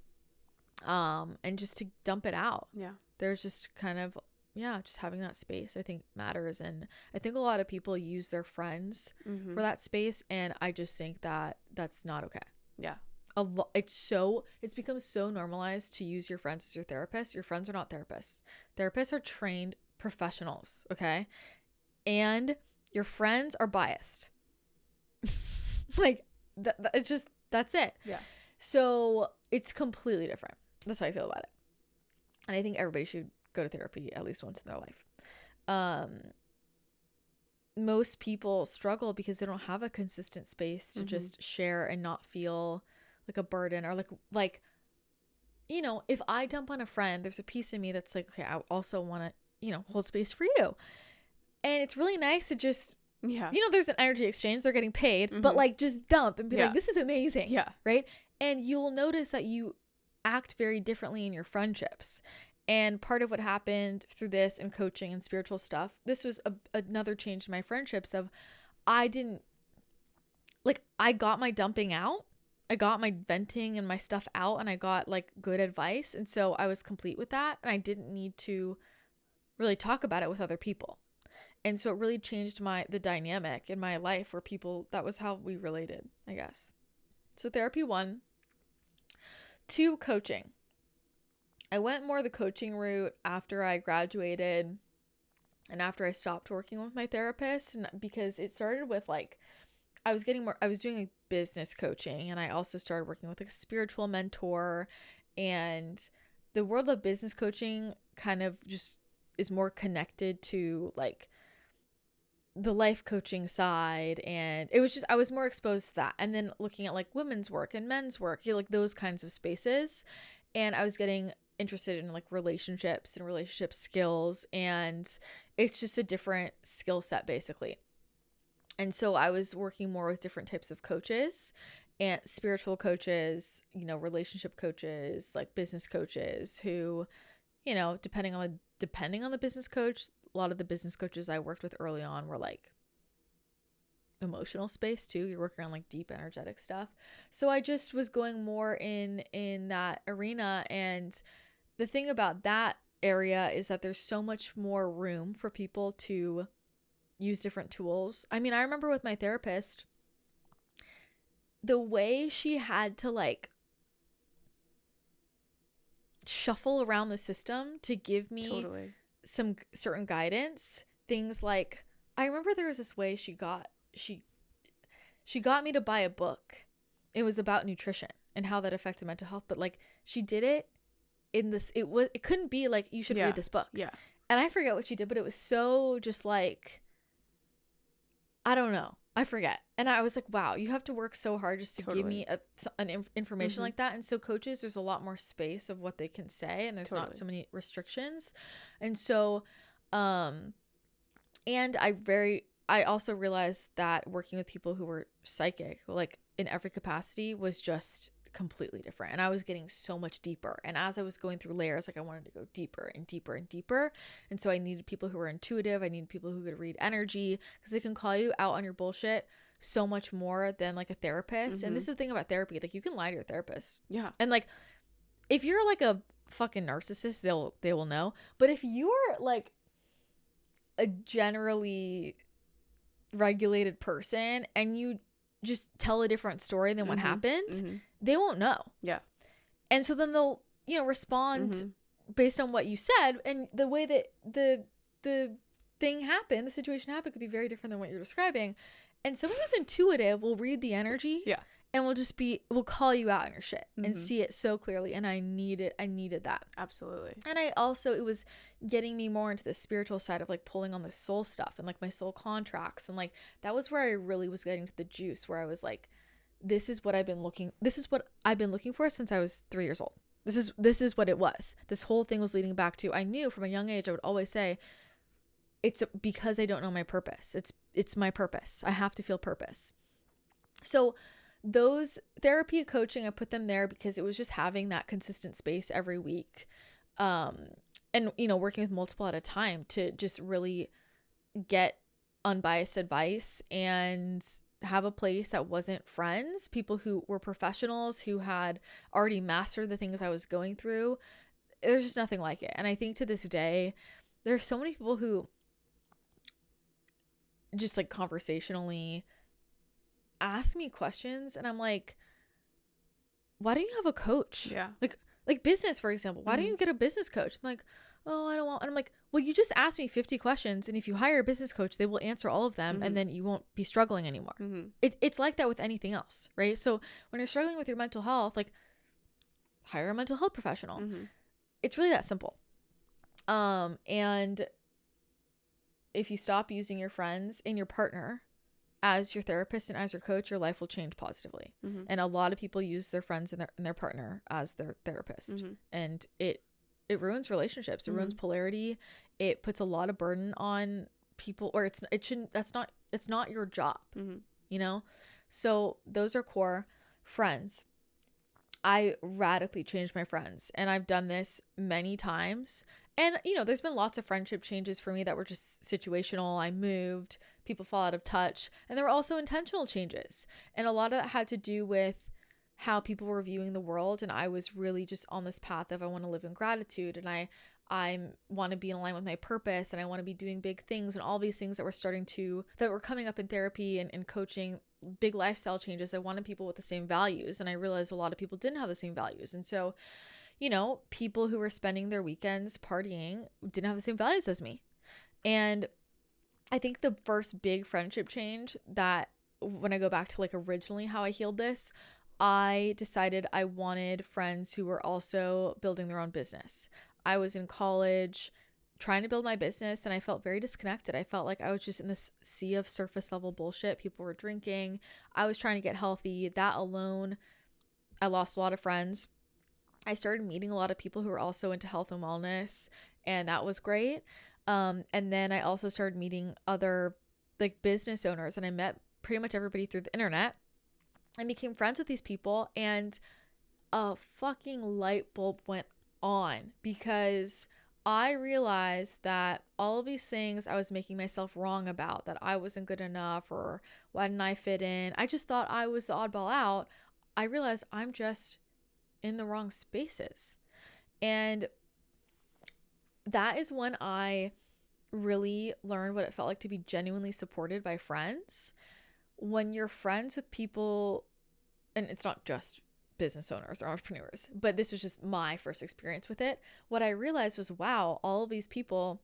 and just to dump it out. Yeah. There's just kind of, yeah, just having that space I think matters. And I think a lot of people use their friends for that space, and I just think that that's not okay. Yeah. It's become so normalized to use your friends as your therapist. Your friends are not therapists. Therapists are trained professionals, okay? And your friends are biased. Like it's just, that's it. Yeah. So it's completely different. That's how I feel about it. And I think everybody should go to therapy at least once in their life. Most people struggle because they don't have a consistent space to just share and not feel like a burden, or like, you know, if I dump on a friend, there's a piece in me that's like, okay, I also want to, you know, hold space for you. And it's really nice to just, you know, there's an energy exchange, they're getting paid, but like just dump and be like, this is amazing. Yeah. Right. And you'll notice that you act very differently in your friendships. And part of what happened through this and coaching and spiritual stuff, this was another change in my friendships of, I got my dumping out. I got my venting and my stuff out, and I got like good advice. And so I was complete with that. And I didn't need to really talk about it with other people. And so it really changed the dynamic in my life where people, that was how we related, I guess. So therapy 1. 2, coaching. I went more the coaching route after I graduated and after I stopped working with my therapist, and because it started with like, I was doing like business coaching, and I also started working with a spiritual mentor, and the world of business coaching kind of just is more connected to like the life coaching side, and it was just, I was more exposed to that. And then looking at like women's work and men's work, you know, like those kinds of spaces, and I was getting interested in like relationships and relationship skills, and it's just a different skill set basically. And so I was working more with different types of coaches, and spiritual coaches, you know, relationship coaches, like business coaches who, you know, depending on the business coach, a lot of the business coaches I worked with early on were like emotional space too. You're working on like deep energetic stuff. So I just was going more in that arena. And the thing about that area is that there's so much more room for people to use different tools. I mean, I remember with my therapist, the way she had to like shuffle around the system to give me some certain guidance, things like, I remember there was this way she got me to buy a book. It was about nutrition and how that affected mental health, but like she did it in this, it couldn't be like, you should read this book. Yeah. And I forget what she did, but it was so just like, I don't know, I forget. And I was like, wow, you have to work so hard just to give me information like that. And so coaches, there's a lot more space of what they can say, and there's not so many restrictions. And so, and I also realized that working with people who were psychic, like in every capacity, was just completely different. And I was getting so much deeper. And as I was going through layers, like I wanted to go deeper and deeper and deeper. And so I needed people who were intuitive. I needed people who could read energy, because they can call you out on your bullshit so much more than like a therapist. And this is the thing about therapy, like you can lie to your therapist. Yeah. And like, if you're like a fucking narcissist, they will know. But if you're like a generally regulated person and you just tell a different story than what happened, they won't know. Yeah. And so then they'll, you know, respond based on what you said, and the way that the thing happened, the situation happened, could be very different than what you're describing. And someone who's intuitive will read the energy. Yeah. And will call you out on your shit and see it so clearly. And I needed that. Absolutely. And it was getting me more into the spiritual side of like pulling on the soul stuff and like my soul contracts. And like, that was where I really was getting to the juice, where I was like, this is what I've been looking for since I was 3 years old. This is what it was. This whole thing was leading back to, I knew from a young age, I would always say, it's because I don't know my purpose. It's my purpose. I have to feel purpose. So those therapy coaching, I put them there because it was just having that consistent space every week. And, you know, working with multiple at a time to just really get unbiased advice and have a place that wasn't friends, people who were professionals who had already mastered the things I was going through. There's just nothing like it. And I think to this day, there's so many people who just like conversationally ask me questions, and I'm like, why don't you have a coach? Yeah. Like business, for example. Why don't you get a business coach? I'm like, oh, I don't want. And I'm like, well, you just asked me 50 questions, and if you hire a business coach, they will answer all of them, and then you won't be struggling anymore. It's like that with anything else, right? So when you're struggling with your mental health, like, hire a mental health professional. It's really that simple. And if you stop using your friends and your partner as your therapist and as your coach, your life will change positively. And a lot of people use their friends and their partner as their therapist. And it ruins relationships. It ruins polarity. It puts a lot of burden on people, or it's not your job, you know? So those are core. Friends. I radically changed my friends, and I've done this many times. And, you know, there's been lots of friendship changes for me that were just situational. I moved, people fall out of touch, and there were also intentional changes. And a lot of that had to do with how people were viewing the world. And I was really just on this path of, I want to live in gratitude, and I want to be in line with my purpose, and I want to be doing big things, and all these things that were coming up in therapy and coaching, big lifestyle changes. I wanted people with the same values. And I realized a lot of people didn't have the same values. And so, you know, people who were spending their weekends partying didn't have the same values as me. And I think the first big friendship change, that when I go back to like originally how I healed this, I decided I wanted friends who were also building their own business. I was in college trying to build my business, and I felt very disconnected. I felt like I was just in this sea of surface level bullshit. People were drinking. I was trying to get healthy. That alone, I lost a lot of friends. I started meeting a lot of people who were also into health and wellness, and that was great. And then I also started meeting other like business owners, and I met pretty much everybody through the internet. I became friends with these people, and a fucking light bulb went on, because I realized that all of these things I was making myself wrong about, that I wasn't good enough, or why didn't I fit in? I just thought I was the oddball out. I realized I'm just in the wrong spaces. And that is when I really learned what it felt like to be genuinely supported by friends. When you're friends with people, and it's not just business owners or entrepreneurs, but this was just my first experience with it. What I realized was, wow, all of these people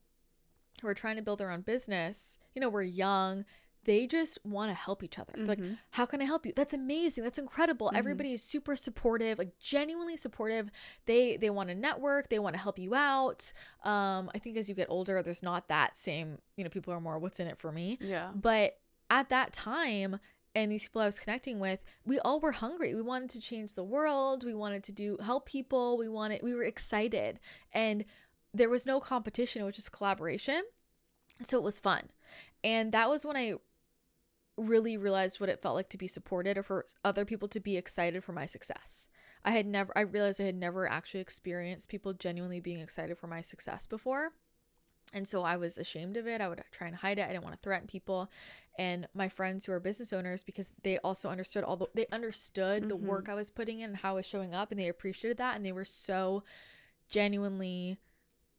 who are trying to build their own business, you know, we're young. They just want to help each other. Like, how can I help you? That's amazing. That's incredible. Everybody is super supportive, like genuinely supportive. They want to network. They want to help you out. I think as you get older, there's not that same, you know, people are more, what's in it for me? Yeah. But at that time, and these people I was connecting with, we all were hungry. We wanted to change the world. We wanted to help people. We were excited, and there was no competition. It was just collaboration. So it was fun. And that was when I really realized what it felt like to be supported, or for other people to be excited for my success. I realized I had never actually experienced people genuinely being excited for my success before. And so I was ashamed of it. I would try and hide it. I didn't want to threaten people. And my friends who are business owners, because they also understood the work I was putting in and how I was showing up, and they appreciated that. And they were so genuinely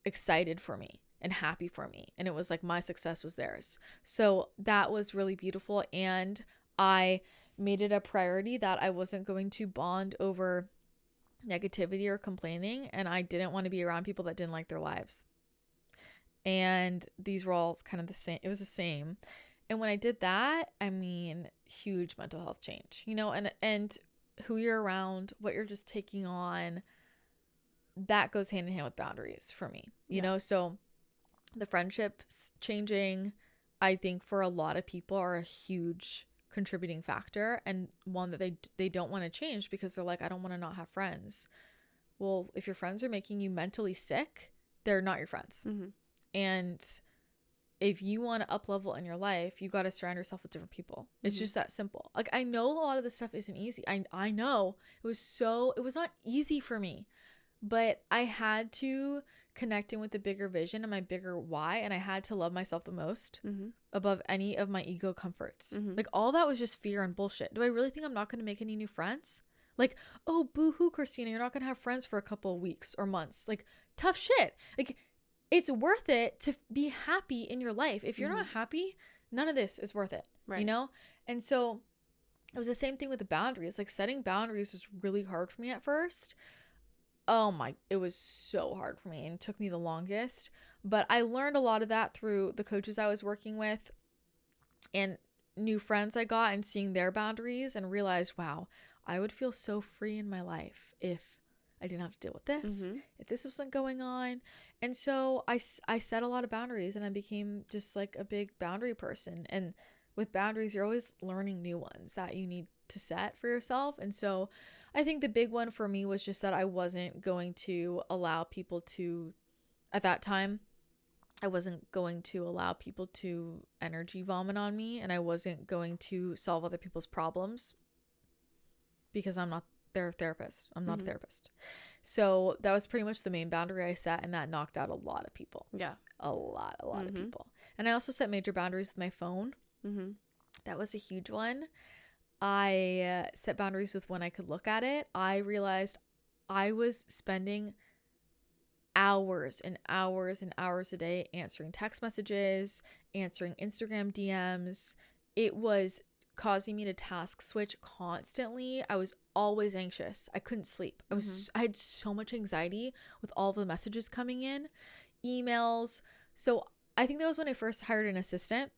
excited for me. and happy for me. And it was like my success was theirs. So that was really beautiful. And I made it a priority that I wasn't going to bond over negativity or complaining. And I didn't want to be around people that didn't like their lives. And these were all kind of the same. It was the same. And when I did that, I mean, huge mental health change, you know, and who you're around, what you're just taking on, that goes hand in hand with boundaries for me, you know? So the friendships changing, I think for a lot of people are a huge contributing factor, and one that they don't want to change because they're like, I don't want to not have friends. Well, if your friends are making you mentally sick, they're not your friends. And if you want to up level in your life, you got to surround yourself with different people. It's just that simple. Like, I know a lot of this stuff isn't easy. I know it was not easy for me, but I had to connect in with the bigger vision and my bigger why. And I had to love myself the most above any of my ego comforts. Like, all that was just fear and bullshit. Do I really think I'm not going to make any new friends? Like, oh, boo-hoo, Christina, you're not going to have friends for a couple of weeks or months. Like, tough shit. Like, it's worth it to be happy in your life. If you're not happy, none of this is worth it, you know? And so it was the same thing with the boundaries. Like, setting boundaries was really hard for me at first. It was so hard for me and took me the longest. But I learned a lot of that through the coaches I was working with and new friends I got, and seeing their boundaries, and realized, wow, I would feel so free in my life if I didn't have to deal with this, if this wasn't going on. And so I set a lot of boundaries, and I became just like a big boundary person. And with boundaries, you're always learning new ones that you need to set for yourself. And so I think the big one for me was just that I wasn't going to allow people to, at that time, I wasn't going to allow people to energy vomit on me, and I wasn't going to solve other people's problems because I'm not their therapist. I'm not a therapist. So that was pretty much the main boundary I set, and that knocked out a lot of people. Yeah. A lot of people. And I also set major boundaries with my phone. That was a huge one. I set boundaries with when I could look at it. I realized I was spending hours and hours and hours a day answering text messages, answering Instagram DMs. It was causing me to task switch constantly. I was always anxious. I couldn't sleep. I had so much anxiety with all the messages coming in, emails. So I think that was when I first hired an assistant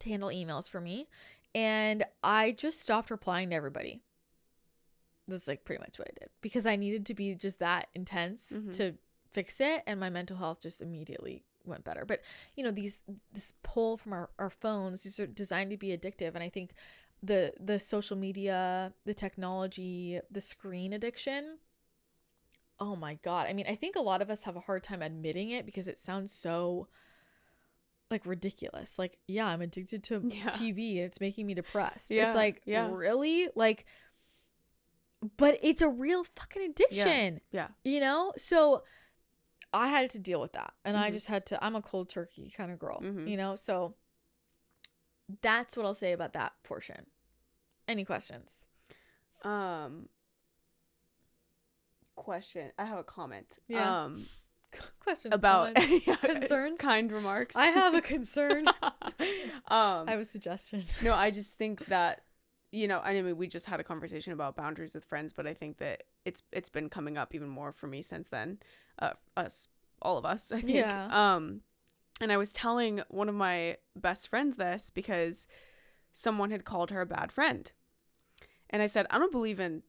to handle emails for me. And I just stopped replying to everybody. That's like pretty much what I did, because I needed to be just that intense to fix it. And my mental health just immediately went better. But you know, this pull from our phones, these are designed to be addictive. And I think the social media, the technology, the screen addiction, oh my God. I mean, I think a lot of us have a hard time admitting it because it sounds so like ridiculous. Like, yeah, I'm addicted to TV and it's making me depressed. It's like, really? Like, but it's a real fucking addiction. Yeah. You know? So I had to deal with that. And I just had to, I'm a cold turkey kind of girl, you know? So that's what I'll say about that portion. Any questions? Question. I have a comment. Questions about concerns, kind remarks. I have a concern. I have a suggestion. No, I just think that, you know, I mean, we just had a conversation about boundaries with friends, but I think that it's been coming up even more for me since then. All of us, I think. Yeah. And I was telling one of my best friends this because someone had called her a bad friend, and I said, I don't believe in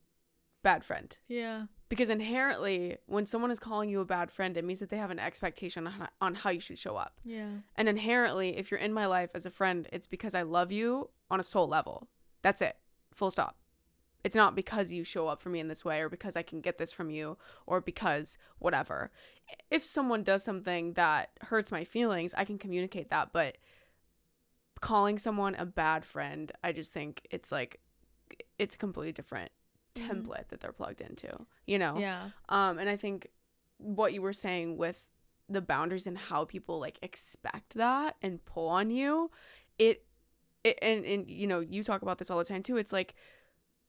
bad friend. Yeah. Because inherently, when someone is calling you a bad friend, it means that they have an expectation on how you should show up. Yeah. And inherently, if you're in my life as a friend, it's because I love you on a soul level. That's it. Full stop. It's not because you show up for me in this way, or because I can get this from you, or because whatever. If someone does something that hurts my feelings, I can communicate that. But calling someone a bad friend, I just think it's like, it's a completely different template that they're plugged into, you know? Yeah. And I think what you were saying with the boundaries and how people like expect that and pull on you, and you know, you talk about this all the time too. It's like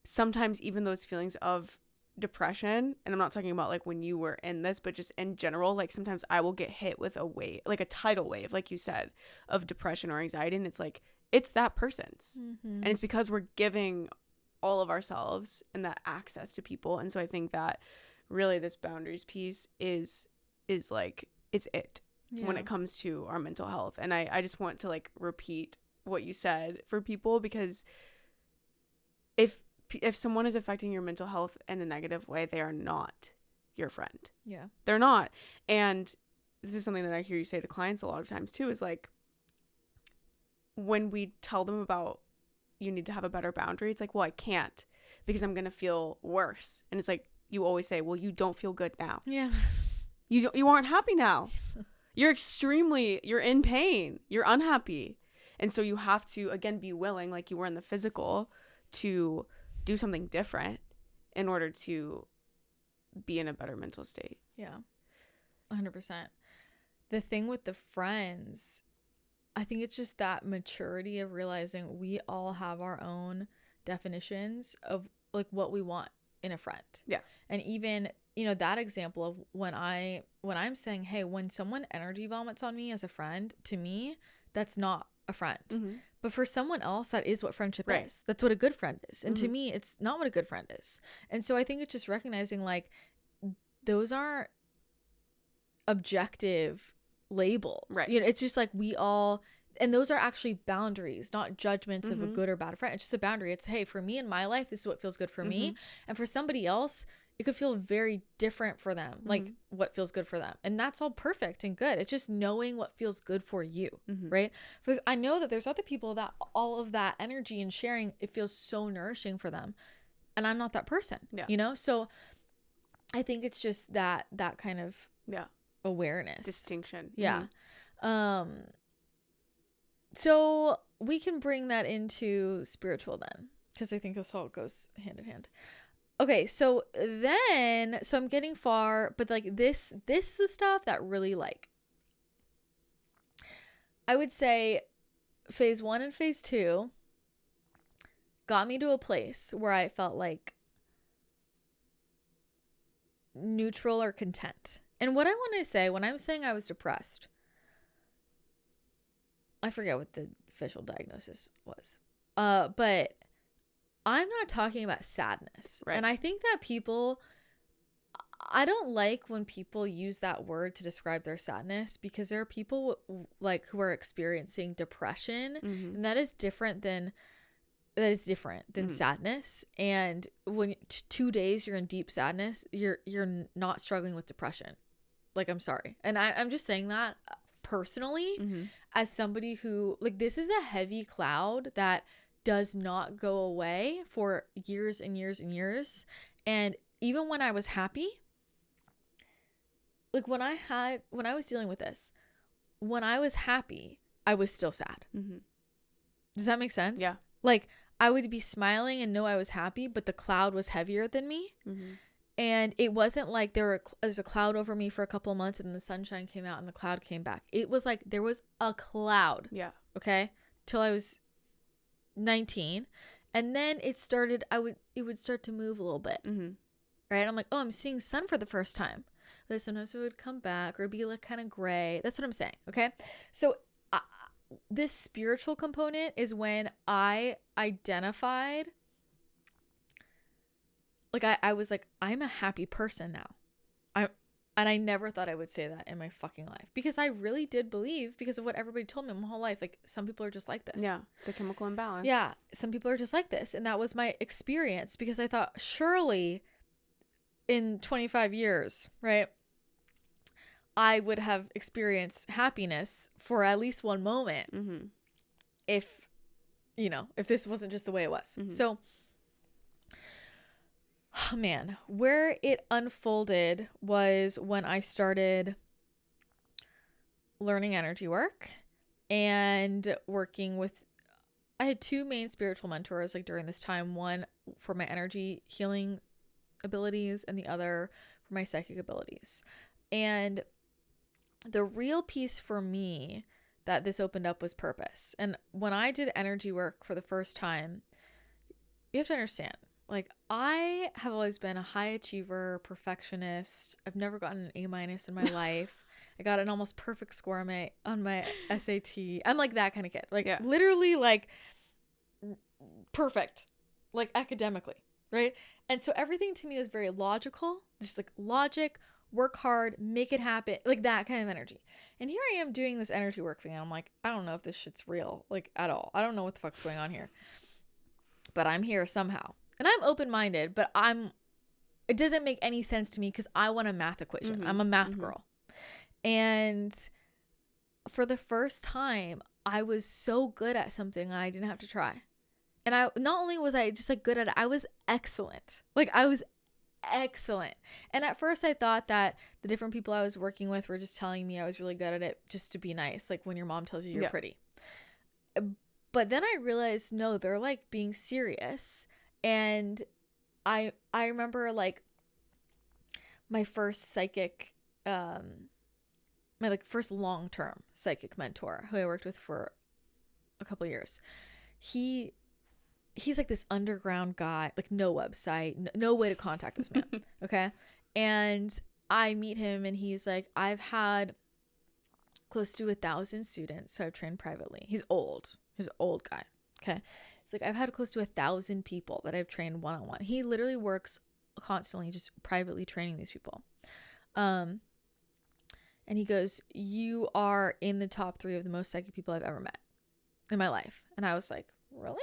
sometimes even those feelings of depression, and I'm not talking about like when you were in this, but just in general, like sometimes I will get hit with a wave, like a tidal wave, like you said, of depression or anxiety, and it's like it's that person's, and it's because we're giving all of ourselves and that access to people. And so I think that really this boundaries piece is like it's when it comes to our mental health. And I just want to like repeat what you said for people, because if someone is affecting your mental health in a negative way, they are not your friend. Yeah. They're not. And this is something that I hear you say to clients a lot of times too, is like when we tell them about you need to have a better boundary, it's like, well, I can't because I'm going to feel worse. And it's like, you always say, well, you don't feel good now. Yeah. You aren't happy now. You're in pain. You're unhappy. And so you have to, again, be willing, like you were in the physical, to do something different in order to be in a better mental state. Yeah. 100%. The thing with the friends, I think it's just that maturity of realizing we all have our own definitions of like what we want in a friend. Yeah. And even, you know, that example of when I'm saying, hey, when someone energy vomits on me as a friend, to me, that's not a friend. Mm-hmm. But for someone else, that is what friendship is. That's what a good friend is. And to me, it's not what a good friend is. And so I think it's just recognizing like those aren't objective labels. Right. You know, it's just like we all, and those are actually boundaries, not judgments of a good or bad friend. It's just a boundary. It's, hey, for me in my life, this is what feels good for me. And for somebody else, it could feel very different for them, like what feels good for them. And that's all perfect and good. It's just knowing what feels good for you, right? Because I know that there's other people that all of that energy and sharing, it feels so nourishing for them. And I'm not that person, you know? So I think it's just that kind of awareness. Distinction. Yeah. So we can bring that into spiritual then, because I think this all goes hand in hand. Okay, so I'm getting far, but like this is the stuff that really, like, I would say phase 1 and phase 2 got me to a place where I felt like neutral or content. And what I want to say when I'm saying I was depressed, I forget what the official diagnosis was, but I'm not talking about sadness. Right. And I think that I don't like when people use that word to describe their sadness, because there are people like who are experiencing depression, and that is different than sadness. And when 2 days you're in deep sadness, you're not struggling with depression. Like, I'm sorry. And I'm just saying that personally as somebody who, like, this is a heavy cloud that does not go away for years and years and years. And even when I was happy, like when I was dealing with this, when I was happy, I was still sad. Does that make sense? Yeah. Like, I would be smiling and know I was happy, but the cloud was heavier than me. And it wasn't like there's a cloud over me for a couple of months and the sunshine came out and the cloud came back. It was like there was a cloud. Yeah. Okay. Till I was 19. And then it would start to move a little bit. Right. I'm like, oh, I'm seeing sun for the first time. But sometimes it would come back or be like kind of gray. That's what I'm saying. Okay. So this spiritual component is when I identified, like, I was like, I'm a happy person now. And I never thought I would say that in my fucking life, because I really did believe, because of what everybody told me my whole life, like, some people are just like this. Yeah. It's a chemical imbalance. Yeah. Some people are just like this. And that was my experience, because I thought, surely in 25 years, right, I would have experienced happiness for at least one moment if this wasn't just the way it was. So, oh man, where it unfolded was when I started learning energy work and working with, I had 2 main spiritual mentors, like, during this time, one for my energy healing abilities and the other for my psychic abilities. And the real piece for me that this opened up was purpose. And when I did energy work for the first time, you have to understand, Like, I have always been a high achiever, perfectionist. I've never gotten an A- in my life. I got an almost perfect score on my SAT. I'm like that kind of kid. Like, literally, like, perfect. Like, academically, right? And so everything to me was very logical. Just, like, logic, work hard, make it happen. Like, that kind of energy. And here I am doing this energy work thing. And I'm like, I don't know if this shit's real, like, at all. I don't know what the fuck's going on here. But I'm here somehow. And I'm open-minded, but it doesn't make any sense to me because I want a math equation. I'm a math girl. And for the first time, I was so good at something I didn't have to try. And I not only was I just like good at it, I was excellent. Like, I was excellent. And at first I thought that the different people I was working with were just telling me I was really good at it just to be nice. Like when your mom tells you you're pretty. But then I realized, no, they're like being serious. And I remember like my first psychic, my like first long-term psychic mentor who I worked with for a couple years. He's like this underground guy, like no website, no way to contact this man. Okay. And I meet him and he's like, I've had close to 1,000 students. So I've trained privately. He's an old guy. Okay. It's like, I've had close to 1,000 people that I've trained one-on-one. He literally works constantly just privately training these people. And he goes, you are in the top 3 of the most psychic people I've ever met in my life. And I was like, really?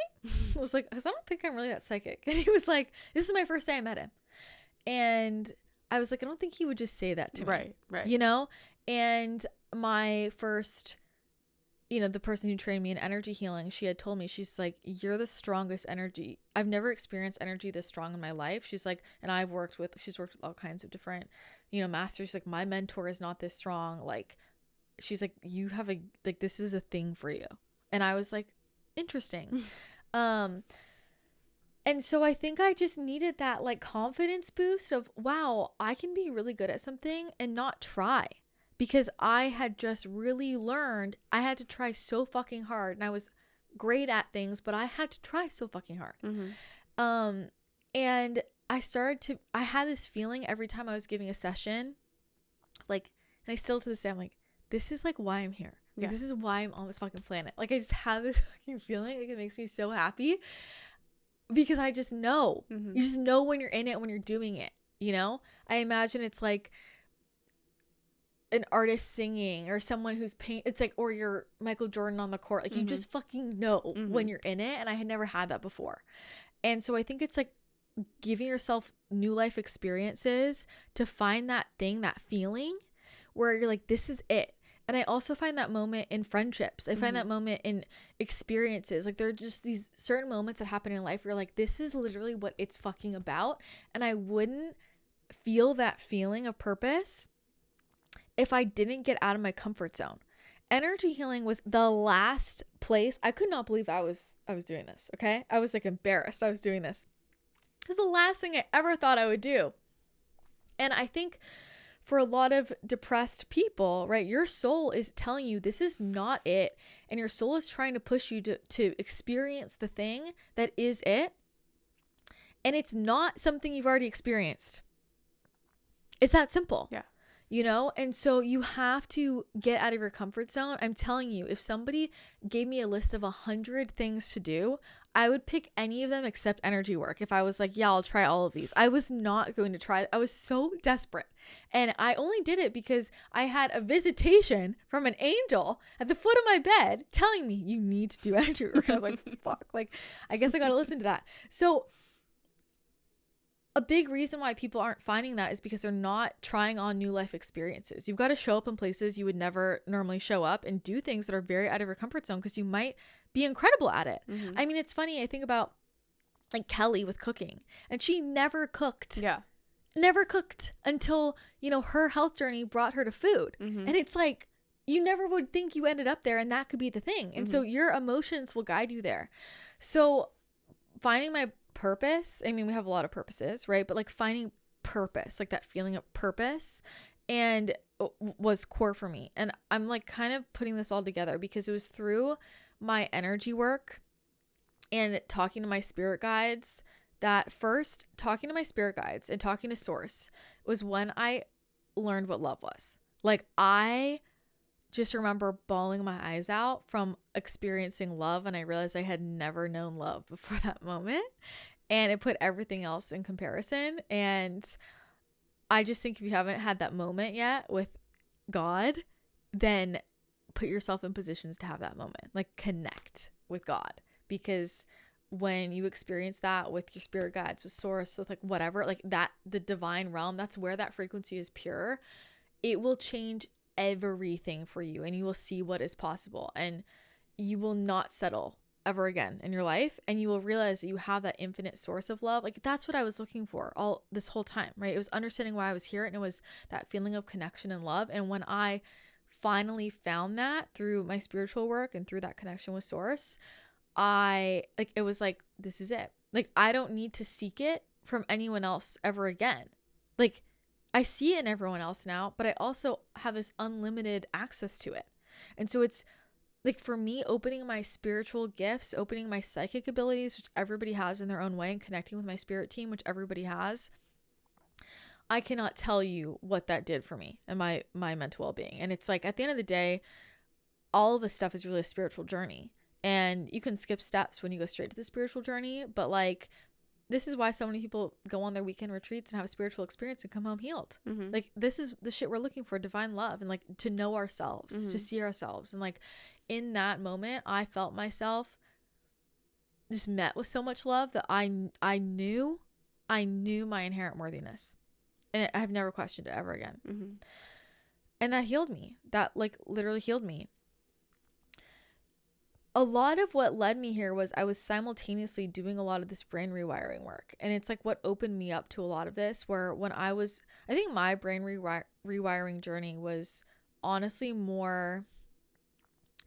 I was like, because I don't think I'm really that psychic. And he was like, this is my first day I met him. And I was like, I don't think he would just say that to me. Right. You know? And my first, the person who trained me in energy healing, she had told me, she's like, you're the strongest energy. I've never experienced energy this strong in my life. She's like, and she's worked with all kinds of different, masters. She's like, my mentor is not this strong. Like, she's like, you have this is a thing for you. And I was like, interesting. And so I think I just needed that like confidence boost of, wow, I can be really good at something and not try, because I had just really learned I had to try so fucking hard, and I was great at things, but I had to try so fucking hard. And I had this feeling every time I was giving a session, like, and I still to this day, I'm like, this is like why I'm here. Like, this is why I'm on this fucking planet. Like, I just have this fucking feeling. Like, it makes me so happy because I just know. You just know when you're in it, when you're doing it, I imagine it's like an artist singing or someone who's it's like, or you're Michael Jordan on the court. Like, you just fucking know when you're in it. And I had never had that before. And so I think it's like giving yourself new life experiences to find that thing, that feeling where you're like, this is it. And I also find that moment in friendships. I find that moment in experiences. Like, there are just these certain moments that happen in life where you're like, this is literally what it's fucking about. And I wouldn't feel that feeling of purpose if I didn't get out of my comfort zone. Energy healing was the last place. I could not believe I was doing this. Okay. I was like embarrassed I was doing this. It was the last thing I ever thought I would do. And I think for a lot of depressed people, right, your soul is telling you this is not it. And your soul is trying to push you to experience the thing that is it. And it's not something you've already experienced. It's that simple. Yeah. And so you have to get out of your comfort zone. I'm telling you, if somebody gave me a list of 100 things to do, I would pick any of them except energy work. If I was like, yeah, I'll try all of these. I was not going to try. I was so desperate. And I only did it because I had a visitation from an angel at the foot of my bed telling me, you need to do energy work. I was like, fuck, like, I guess I got to listen to that. So a big reason why people aren't finding that is because they're not trying on new life experiences. You've got to show up in places you would never normally show up and do things that are very out of your comfort zone because you might be incredible at it. I mean, it's funny. I think about like Kelly with cooking, and she never cooked. Yeah. Never cooked until, her health journey brought her to food. And it's like, you never would think you ended up there and that could be the thing. And so your emotions will guide you there. So finding my purpose, I mean, we have a lot of purposes, right? But like finding purpose, like that feeling of purpose, and was core for me. And I'm like kind of putting this all together because it was through my energy work and talking to my spirit guides that first talking to my spirit guides and talking to source was when I learned what love was. Like, I just remember bawling my eyes out from experiencing love, and I realized I had never known love before that moment, and it put everything else in comparison. And I just think if you haven't had that moment yet with God, then put yourself in positions to have that moment, like connect with God, because when you experience that with your spirit guides, with source, with like whatever, like that, the divine realm, that's where that frequency is pure. It will change everything for you, and you will see what is possible, and you will not settle ever again in your life, and you will realize that you have that infinite source of love. Like, that's what I was looking for all this whole time, right? It was understanding why I was here, and it was that feeling of connection and love. And when I finally found that through my spiritual work and through that connection with source, it was like, this is it. Like, I don't need to seek it from anyone else ever again. Like, I see it in everyone else now, but I also have this unlimited access to it. And so it's like, for me, opening my spiritual gifts, opening my psychic abilities, which everybody has in their own way, and connecting with my spirit team, which everybody has, I cannot tell you what that did for me and my mental well-being. And it's like, at the end of the day, all of this stuff is really a spiritual journey, and you can skip steps when you go straight to the spiritual journey. But like, this is why so many people go on their weekend retreats and have a spiritual experience and come home healed. Mm-hmm. Like, this is the shit we're looking for, divine love, and like to know ourselves, mm-hmm. to see ourselves. And like, in that moment, I felt myself just met with so much love that I knew my inherent worthiness, and I've never questioned it ever again. Mm-hmm. And that healed me. That like literally healed me. A lot of what led me here was I was simultaneously doing a lot of this brain rewiring work. And it's like what opened me up to a lot of this, where when I think my brain rewiring journey was honestly more,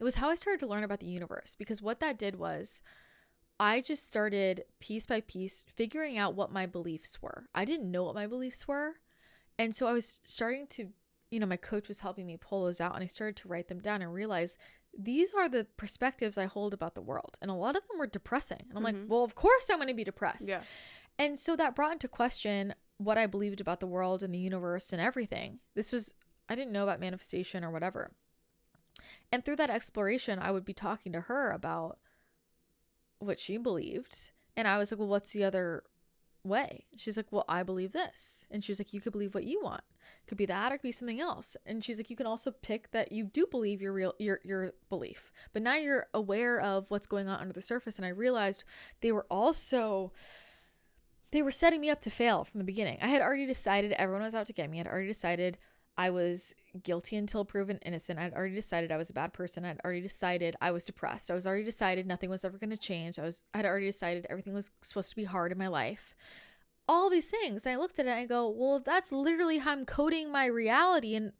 it was how I started to learn about the universe. Because what that did was I just started piece by piece figuring out what my beliefs were. I didn't know what my beliefs were. And so I was starting to, my coach was helping me pull those out, and I started to write them down and realize these are the perspectives I hold about the world. And a lot of them were depressing. And I'm mm-hmm. like, well, of course I'm going to be depressed. Yeah. And so that brought into question what I believed about the world and the universe and everything. I didn't know about manifestation or whatever. And through that exploration, I would be talking to her about what she believed. And I was like, well, what's the other way? She's like, well, I believe this. And she was like, you could believe what you want. It could be that, or it could be something else. And she's like, you can also pick that you do believe your belief, but now you're aware of what's going on under the surface. And I realized they were setting me up to fail from the beginning. I had already decided everyone was out to get me. I had already decided I was guilty until proven innocent. I had already decided I was a bad person. I had already decided I was depressed. I was already decided nothing was ever going to change. I had already decided everything was supposed to be hard in my life. All these things. And I looked at it and I go, well, that's literally how I'm coding my reality, and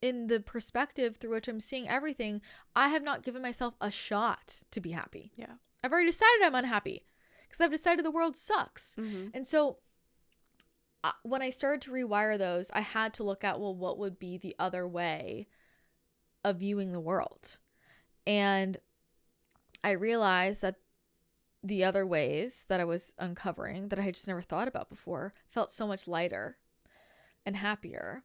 in the perspective through which I'm seeing everything, I have not given myself a shot to be happy. Yeah. I've already decided I'm unhappy because I've decided the world sucks. Mm-hmm. And so when I started to rewire those, I had to look at, well, what would be the other way of viewing the world? And I realized that the other ways that I was uncovering that I had just never thought about before felt so much lighter and happier.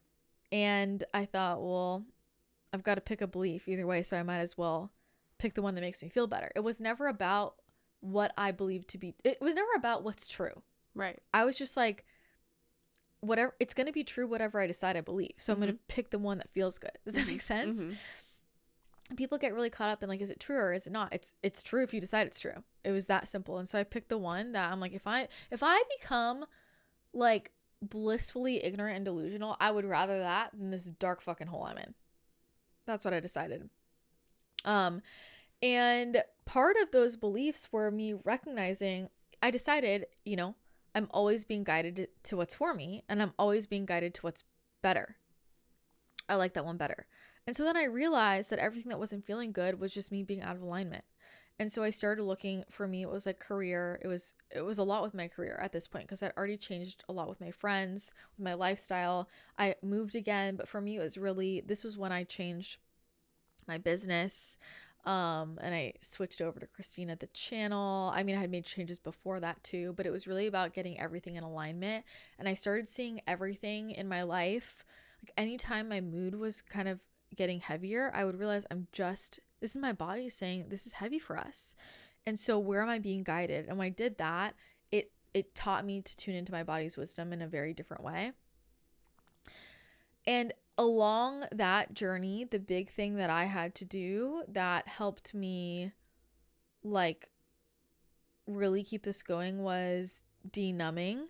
And I thought, well, I've got to pick a belief either way, so I might as well pick the one that makes me feel better. It was never about what I believed to be. It was never about what's true. Right. I was just like, whatever, it's going to be true whatever I decide I believe. So mm-hmm. I'm going to pick the one that feels good. Does that make sense? Mm-hmm. People get really caught up in like, is it true or is it not? It's true if you decide it's true. It was that simple. And so I picked the one that I'm like, if I become like blissfully ignorant and delusional, I would rather that than this dark fucking hole I'm in. That's what I decided. And part of those beliefs were me recognizing, I decided, I'm always being guided to what's for me, and I'm always being guided to what's better. I like that one better. And so then I realized that everything that wasn't feeling good was just me being out of alignment. And so I started looking, for me, it was like career. It was a lot with my career at this point, because I'd already changed a lot with my friends, with my lifestyle. I moved again, but for me, it was really, this was when I changed my business. And I switched over to Christina, the channel. I mean, I had made changes before that too, but it was really about getting everything in alignment. And I started seeing everything in my life. Like anytime my mood was kind of getting heavier, I would realize this is my body saying this is heavy for us. And so where am I being guided? And when I did that, it taught me to tune into my body's wisdom in a very different way. And along that journey, the big thing that I had to do that helped me like really keep this going was denumbing.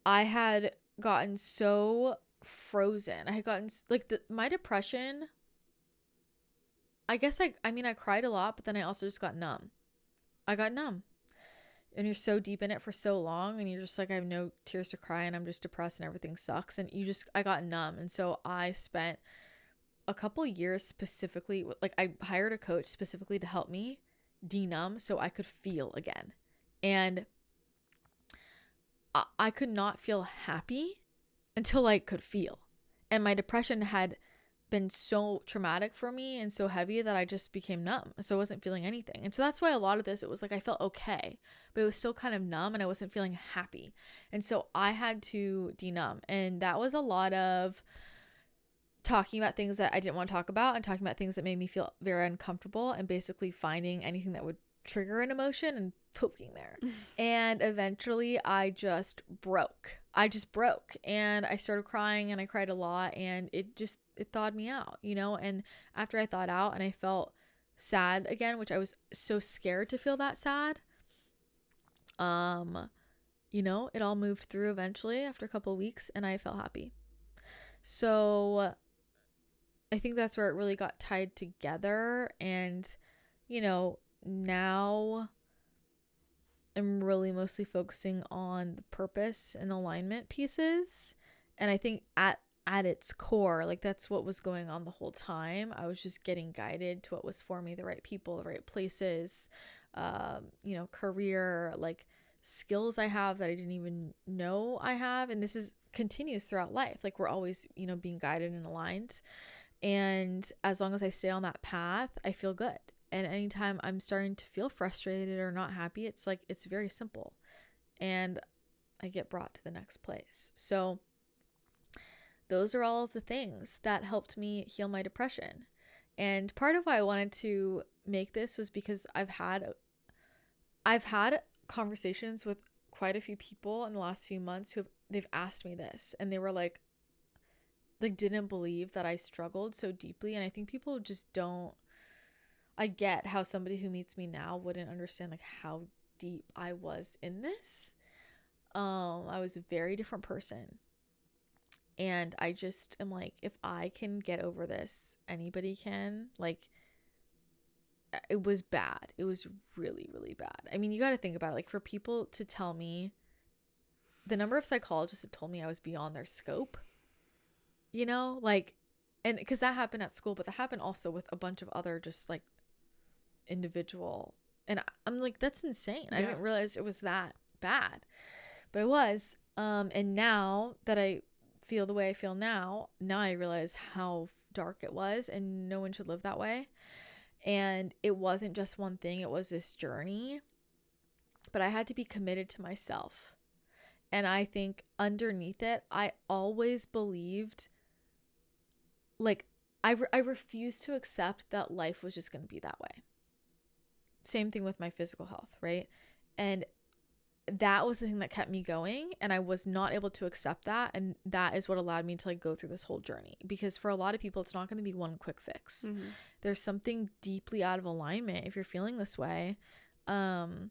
I had gotten so frozen. I had gotten like my depression. I guess I mean I cried a lot, but then I also just got numb. I got numb. And you're so deep in it for so long and you're just like, I have no tears to cry and I'm just depressed and everything sucks. And I got numb. And so I spent a couple years specifically, like I hired a coach specifically to help me denumb so I could feel again. And I could not feel happy until I could feel. And my depression had been so traumatic for me and so heavy that I just became numb. So I wasn't feeling anything. And so that's why a lot of this, it was like I felt okay, but it was still kind of numb and I wasn't feeling happy. And so I had to denumb. And that was a lot of talking about things that I didn't want to talk about and talking about things that made me feel very uncomfortable and basically finding anything that would trigger an emotion and poking there. And eventually I just broke and I started crying and I cried a lot and it thawed me out, you know? And after I thawed out and I felt sad again, which I was so scared to feel that sad, you know, it all moved through eventually after a couple of weeks and I felt happy. So I think that's where it really got tied together. And, you know, now I'm really mostly focusing on the purpose and alignment pieces. And I think at its core, like that's what was going on the whole time. I was just getting guided to what was for me, the right people, the right places, you know, career, like skills I have that I didn't even know I have. And this continues throughout life. Like we're always, you know, being guided and aligned. And as long as I stay on that path, I feel good. And anytime I'm starting to feel frustrated or not happy, it's like, it's very simple. And I get brought to the next place. So those are all of the things that helped me heal my depression. And part of why I wanted to make this was because I've had conversations with quite a few people in the last few months they've asked me this, and they were like didn't believe that I struggled so deeply. And I think people just don't, I get how somebody who meets me now wouldn't understand like how deep I was in this. I was a very different person. And I just am like, if I can get over this, anybody can. Like, it was bad. It was really, really bad. I mean, you got to think about it. Like, for people to tell me, the number of psychologists that told me I was beyond their scope, you know, like, and because that happened at school, but that happened also with a bunch of other just like individual. And I'm like, that's insane. Yeah. I didn't realize it was that bad, but it was. And now that I feel the way I feel now I realize how dark it was, and no one should live that way. And it wasn't just one thing, it was this journey, but I had to be committed to myself. And I think underneath it, I always believed, like, I refused to accept that life was just going to be that way. Same thing with my physical health, right? And that was the thing that kept me going, and I was not able to accept that. And that is what allowed me to like go through this whole journey, because for a lot of people, it's not going to be one quick fix. Mm-hmm. There's something deeply out of alignment if you're feeling this way. And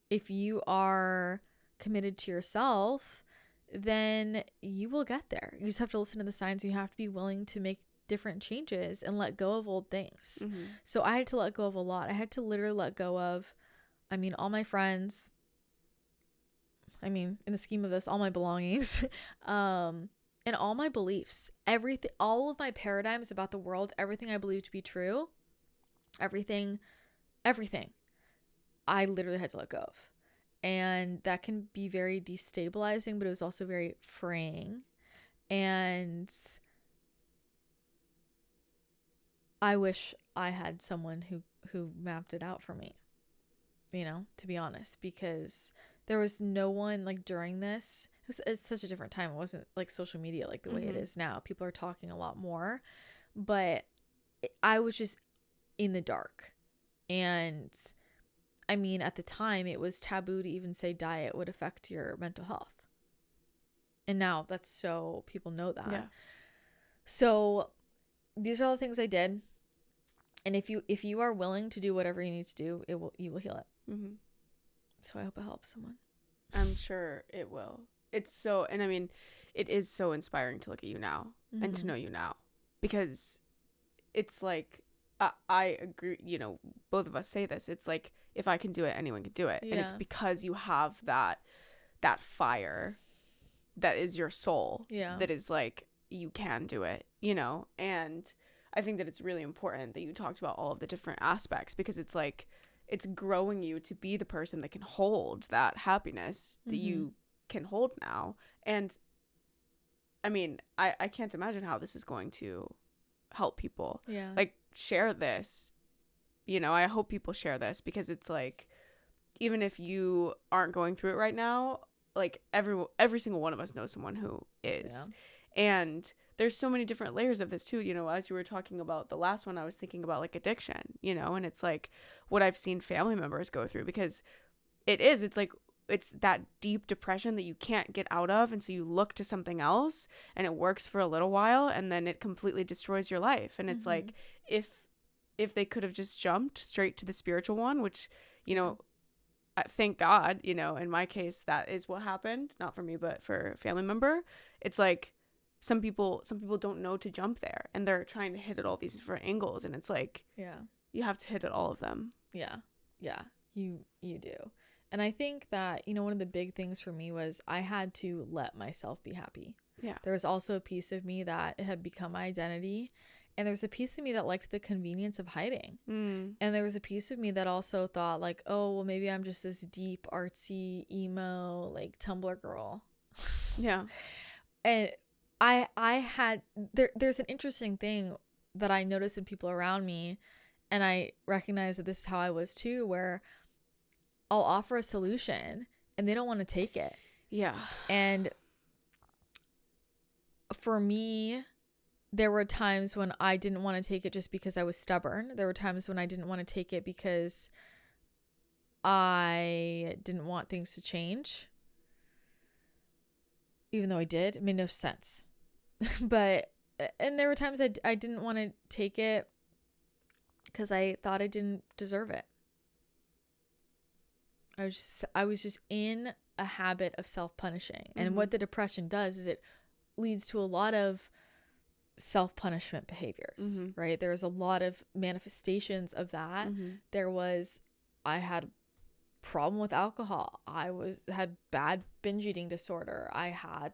if you are committed to yourself, then you will get there. You just have to listen to the signs, and you have to be willing to make different changes and let go of old things. Mm-hmm. So I had to let go of a lot. I had to literally let go of, I mean, all my friends, I mean, in the scheme of this, all my belongings, and all my beliefs, everything, all of my paradigms about the world, everything I believe to be true, everything, I literally had to let go of. And that can be very destabilizing, but it was also very freeing. And I wish I had someone who mapped it out for me, to be honest, because there was no one like during this. It's such a different time. It wasn't like social media like the way it is now. People are talking a lot more, but I was just in the dark. And I mean, at the time, it was taboo to even say diet would affect your mental health. And now that's so people know that. Yeah. So these are all the things I did. And if you are willing to do whatever you need to do, you will heal it. Mm-hmm. So I hope it helps someone. I'm sure it will. It's so, and I mean, it is so inspiring to look at you now and to know you now, because it's like, I agree, both of us say this. It's like, if I can do it, anyone can do it. Yeah. And it's because you have that fire that is your soul. Yeah. That is like, you can do it, and I think that it's really important that you talked about all of the different aspects, because it's like, it's growing you to be the person that can hold that happiness that you can hold now. And I mean, I can't imagine how this is going to help people. Yeah. Like, share this, I hope people share this, because it's like, even if you aren't going through it right now, like every single one of us knows someone who is. Yeah. And there's so many different layers of this too, as you were talking about the last one, I was thinking about like addiction, and it's like what I've seen family members go through, because it's like, it's that deep depression that you can't get out of. And so you look to something else and it works for a little while, and then it completely destroys your life. And it's like, if they could have just jumped straight to the spiritual one, which, thank God, in my case, that is what happened. Not for me, but for a family member. It's like, some people don't know to jump there, and they're trying to hit at all these different angles. And it's like, yeah, you have to hit at all of them. Yeah. Yeah. You do. And I think that, one of the big things for me was I had to let myself be happy. Yeah. There was also a piece of me that it had become my identity. And there's a piece of me that liked the convenience of hiding. And there was a piece of me that also thought like, oh, well, maybe I'm just this deep, artsy, emo, like Tumblr girl. Yeah. And I had, there's an interesting thing that I noticed in people around me. And I recognize that this is how I was too, where I'll offer a solution and they don't want to take it. Yeah. And for me, there were times when I didn't want to take it just because I was stubborn. There were times when I didn't want to take it because I didn't want things to change. Even though I did, it made no sense. And there were times I didn't want to take it because I thought I didn't deserve it. I was just in a habit of self-punishing. And what the depression does is it leads to a lot of self-punishment behaviors, right? There's a lot of manifestations of that. I had problem with alcohol. Had bad binge eating disorder. I had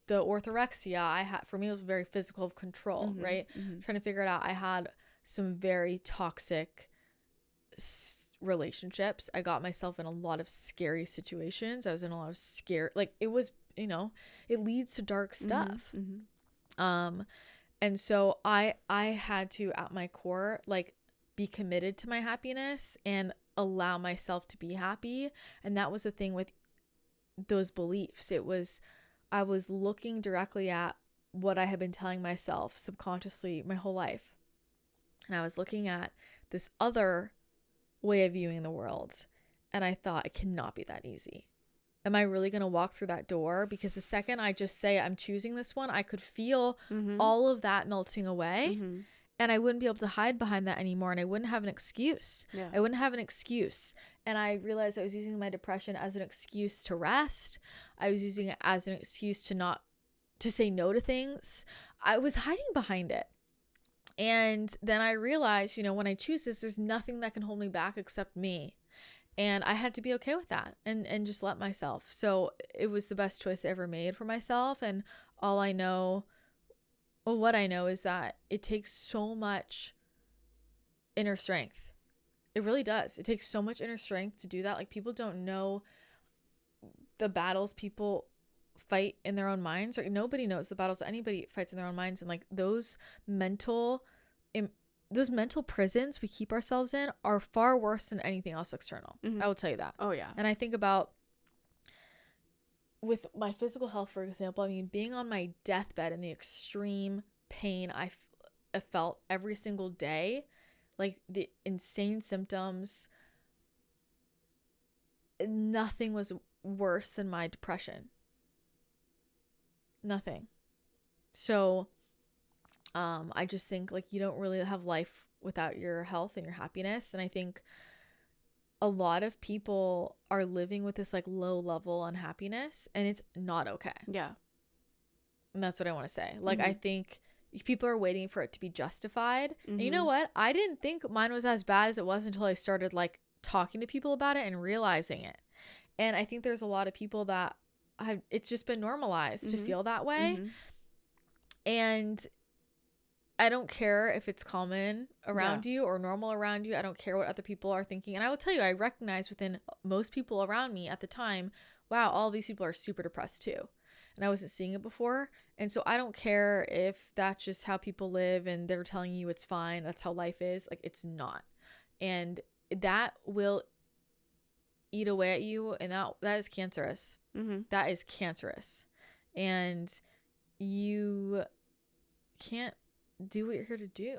the orthorexia. For me, it was very physical of control, right? Trying to figure it out. I had some very toxic relationships. I got myself in a lot of scary situations. I was in a lot of like it was, it leads to dark stuff. And so I had to, at my core, like, be committed to my happiness and allow myself to be happy. And that was the thing with those beliefs. I was looking directly at what I had been telling myself subconsciously my whole life. And I was looking at this other way of viewing the world. And I thought, it cannot be that easy. Am I really going to walk through that door? Because the second I just say I'm choosing this one, I could feel all of that melting away. And I wouldn't be able to hide behind that anymore. And I wouldn't have an excuse. Yeah. I wouldn't have an excuse. And I realized I was using my depression as an excuse to rest. I was using it as an excuse to say no to things. I was hiding behind it. And then I realized, when I choose this, there's nothing that can hold me back except me. And I had to be okay with that and just let myself. So it was the best choice I ever made for myself. And what I know is that it takes so much inner strength. It really does. It takes so much inner strength to do that. Like, people don't know the battles people fight in their own minds, or nobody knows the battles that anybody fights in their own minds. And like those mental those mental prisons we keep ourselves in are far worse than anything else external. I will tell you that. Oh yeah. And I think about with my physical health, for example, I mean, being on my deathbed and the extreme pain I felt every single day, like the insane symptoms, nothing was worse than my depression. Nothing. So I just think like you don't really have life without your health and your happiness. And I think a lot of people are living with this like low level unhappiness, and it's not okay. Yeah. And that's what I want to say. Like, I think people are waiting for it to be justified. And you know what? I didn't think mine was as bad as it was until I started like talking to people about it and realizing it. And I think there's a lot of people that it's just been normalized to feel that way. And I don't care if it's common around you or normal around you. I don't care what other people are thinking. And I will tell you, I recognize within most people around me at the time, wow, all these people are super depressed too. And I wasn't seeing it before. And so I don't care if that's just how people live and they're telling you it's fine, that's how life is. Like, it's not. And that will eat away at you. And that is cancerous. That is cancerous. And you can't do what you're here to do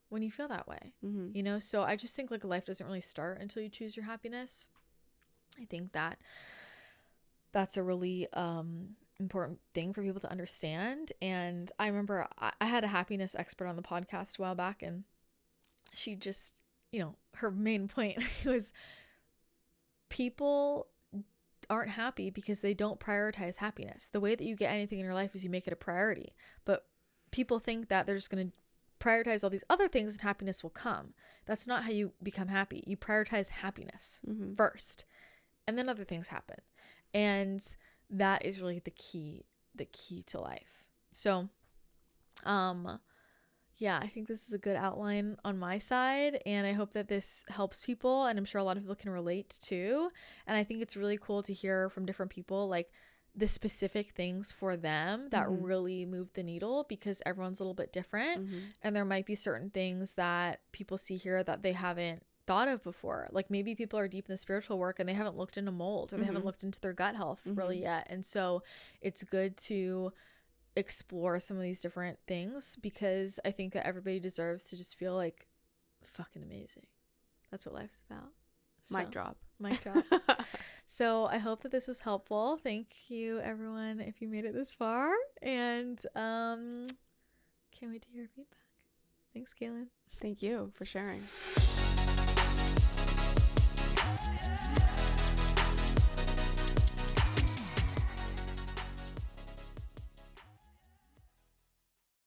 when you feel that way. You know, so I just think like life doesn't really start until you choose your happiness. I think that that's a really important thing for people to understand. And I remember I had a happiness expert on the podcast a while back, and she just, you know, her main point was people aren't happy because they don't prioritize happiness. The way that you get anything in your life is you make it a priority. But people think that they're just going to prioritize all these other things and happiness will come. That's not how you become happy. You prioritize happiness first, and then other things happen. And that is really the key to life. So, yeah, I think this is a good outline on my side, and I hope that this helps people, and I'm sure a lot of people can relate too. And I think it's really cool to hear from different people, like the specific things for them that really move the needle, because everyone's a little bit different. And there might be certain things that people see here that they haven't thought of before. Like maybe people are deep in the spiritual work and they haven't looked into mold, or they haven't looked into their gut health really yet. And so it's good to explore some of these different things, because I think that everybody deserves to just feel like fucking amazing. That's what life's about. So, Mic drop. So I hope that this was helpful. Thank you everyone if you made it this far, and can't wait to hear your feedback. Thanks, Kaylin. Thank you for sharing.